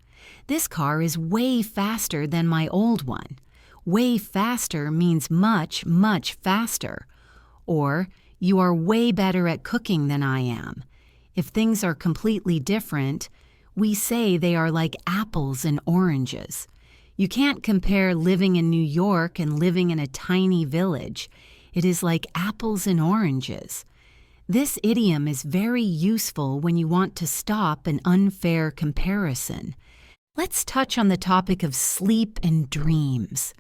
This car is way faster than my old one. Way faster means much, much faster. Or, you are way better at cooking than I am. If things are completely different, we say they are like apples and oranges. You can't compare living in New York and living in a tiny village. It is like apples and oranges. This idiom is very useful when you want to stop an unfair comparison. Let's touch on the topic of sleep and dreams.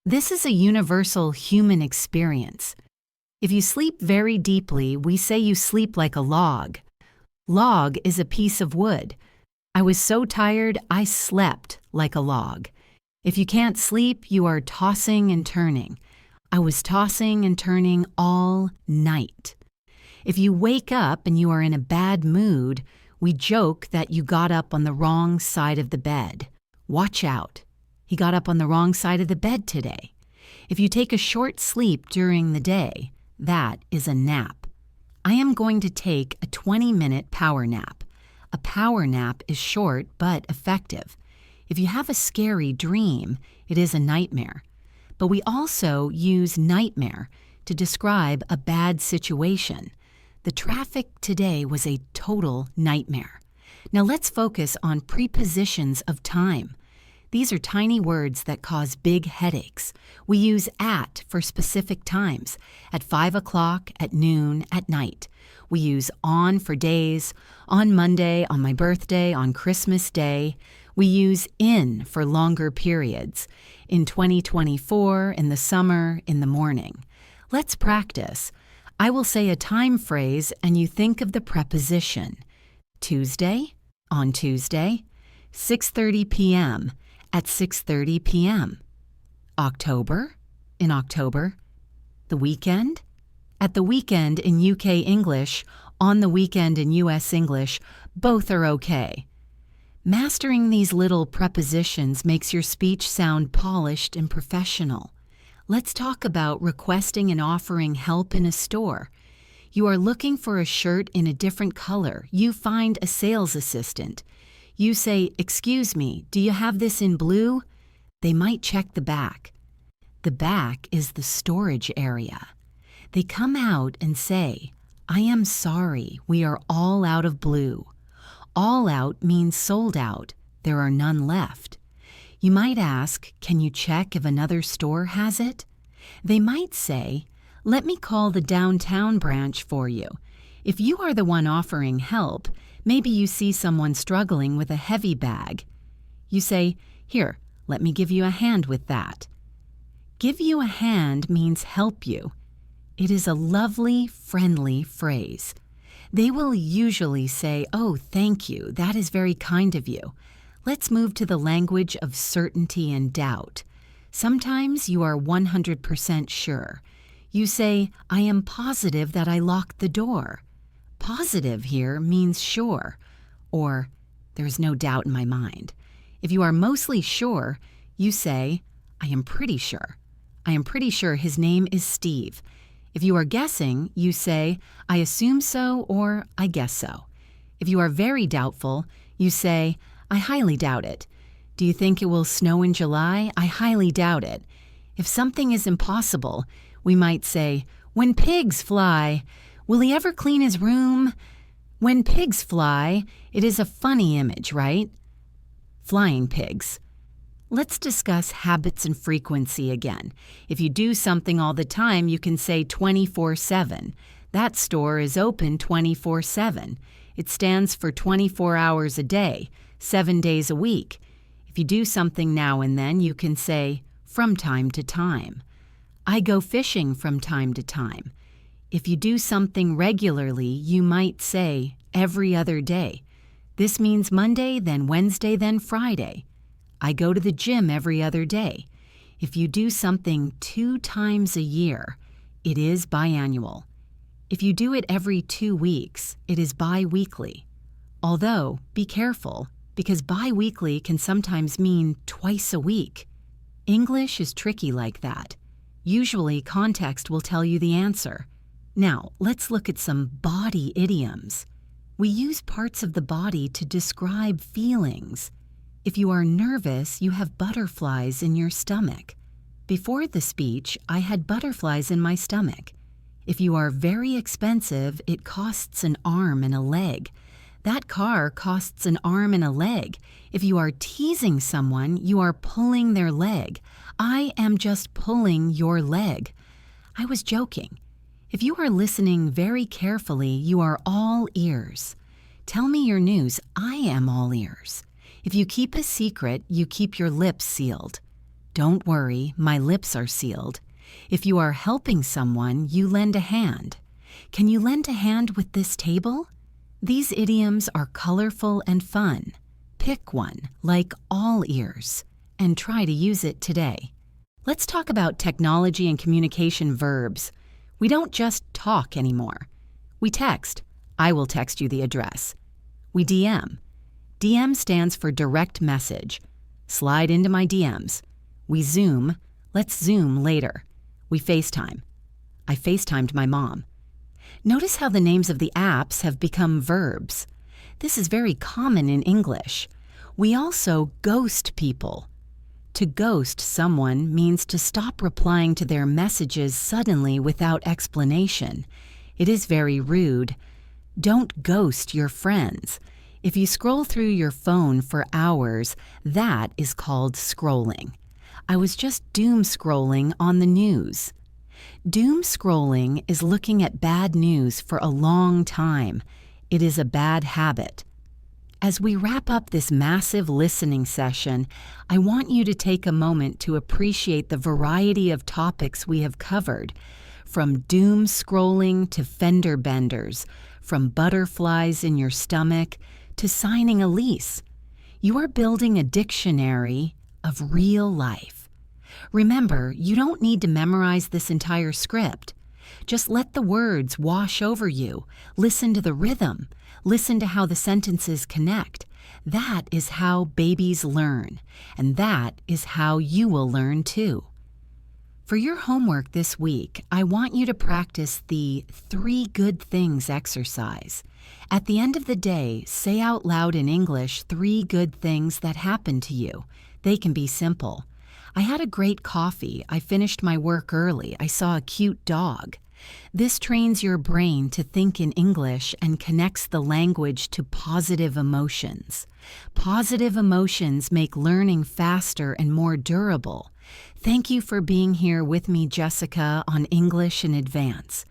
This is a universal human experience. If you sleep very deeply, we say you sleep like a log. Log is a piece of wood. I was so tired, I slept like a log. If you can't sleep, you are tossing and turning. I was tossing and turning all night. If you wake up and you are in a bad mood, we joke that you got up on the wrong side of the bed. Watch out. He got up on the wrong side of the bed today. If you take a short sleep during the day, that is a nap. I am going to take a 20-minute power nap. A power nap is short but effective. If you have a scary dream, it is a nightmare. But we also use nightmare to describe a bad situation. The traffic today was a total nightmare. Now let's focus on prepositions of time. These are tiny words that cause big headaches. We use at for specific times, at 5 o'clock, at noon, at night. We use on for days, on Monday, on my birthday, on Christmas Day. We use in for longer periods, in 2024, in the summer, in the morning. Let's practice. I will say a time phrase and you think of the preposition. Tuesday, on Tuesday, 6:30 p.m., at 6:30 p.m. October, in October. The weekend, at the weekend in UK English, on the weekend in US English, both are okay. Mastering these little prepositions makes your speech sound polished and professional. Let's talk about requesting and offering help in a store. You are looking for a shirt in a different color. You find a sales assistant. You say, "Excuse me, do you have this in blue?" They might check the back. The back is the storage area. They come out and say, "I am sorry, we are all out of blue." All out means sold out. There are none left. You might ask, "Can you check if another store has it?" They might say, "Let me call the downtown branch for you." If you are the one offering help, maybe you see someone struggling with a heavy bag. You say, "Here, let me give you a hand with that." Give you a hand means help you. It is a lovely, friendly phrase. They will usually say, "Oh, thank you, that is very kind of you." Let's move to the language of certainty and doubt. Sometimes you are 100% sure. You say, "I am positive that I locked the door." Positive here means sure, or "There's no doubt in my mind." If you are mostly sure, you say, "I am pretty sure. I am pretty sure his name is Steve." If you are guessing, you say, "I assume so," or "I guess so." If you are very doubtful, you say, "I highly doubt it." Do you think it will snow in July? I highly doubt it. If something is impossible, we might say, "When pigs fly, will he ever clean his room?" When pigs fly, it is a funny image, right? Flying pigs. Let's discuss habits and frequency again. If you do something all the time, you can say 24/7. That store is open 24/7. It stands for 24 hours a day, 7 days a week. If you do something now and then, you can say from time to time. I go fishing from time to time. If you do something regularly, you might say every other day. This means Monday, then Wednesday, then Friday. I go to the gym every other day. If you do something 2 times a year, it is biannual. If you do it every 2 weeks, it is bi-weekly. Although, be careful, because bi-weekly can sometimes mean twice a week. English is tricky like that. Usually, context will tell you the answer. Now, let's look at some body idioms. We use parts of the body to describe feelings. If you are nervous, you have butterflies in your stomach. Before the speech, I had butterflies in my stomach. If you are very expensive, it costs an arm and a leg. That car costs an arm and a leg. If you are teasing someone, you are pulling their leg. I am just pulling your leg. I was joking. If you are listening very carefully, you are all ears. Tell me your news. I am all ears. If you keep a secret, you keep your lips sealed. Don't worry, my lips are sealed. If you are helping someone, you lend a hand. Can you lend a hand with this table? These idioms are colorful and fun. Pick one, like all ears, and try to use it today. Let's talk about technology and communication verbs. We don't just talk anymore. We text. I will text you the address. We DM. DM stands for direct message. Slide into my DMs. We Zoom. Let's Zoom later. We FaceTime. I FaceTimed my mom. Notice how the names of the apps have become verbs. This is very common in English. We also ghost people. To ghost someone means to stop replying to their messages suddenly without explanation. It is very rude. Don't ghost your friends. If you scroll through your phone for hours, that is called scrolling. I was just doom scrolling on the news. Doom scrolling is looking at bad news for a long time. It is a bad habit. As we wrap up this massive listening session, I want you to take a moment to appreciate the variety of topics we have covered, from doom scrolling to fender benders, from butterflies in your stomach to signing a lease. You are building a dictionary of real life. Remember, you don't need to memorize this entire script. Just let the words wash over you. Listen to the rhythm. Listen to how the sentences connect. That is how babies learn, and that is how you will learn too. For your homework this week, I want you to practice the 3 good things exercise. At the end of the day, say out loud in English 3 good things that happened to you. They can be simple. I had a great coffee. I finished my work early. I saw a cute dog. This trains your brain to think in English and connects the language to positive emotions. Positive emotions make learning faster and more durable. Thank you for being here with me, Jessica, on English in Advance.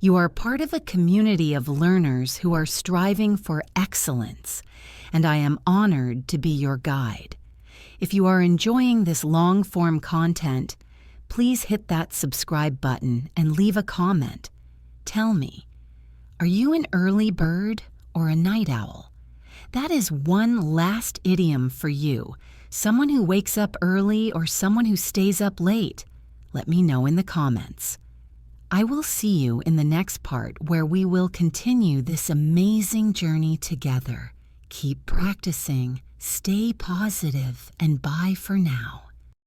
You are part of a community of learners who are striving for excellence, and I am honored to be your guide. If you are enjoying this long-form content, please hit that subscribe button and leave a comment. Tell me, are you an early bird or a night owl? That is one last idiom for you. Someone who wakes up early or someone who stays up late. Let me know in the comments. I will see you in the next part where we will continue this amazing journey together. Keep practicing, stay positive, and bye for now.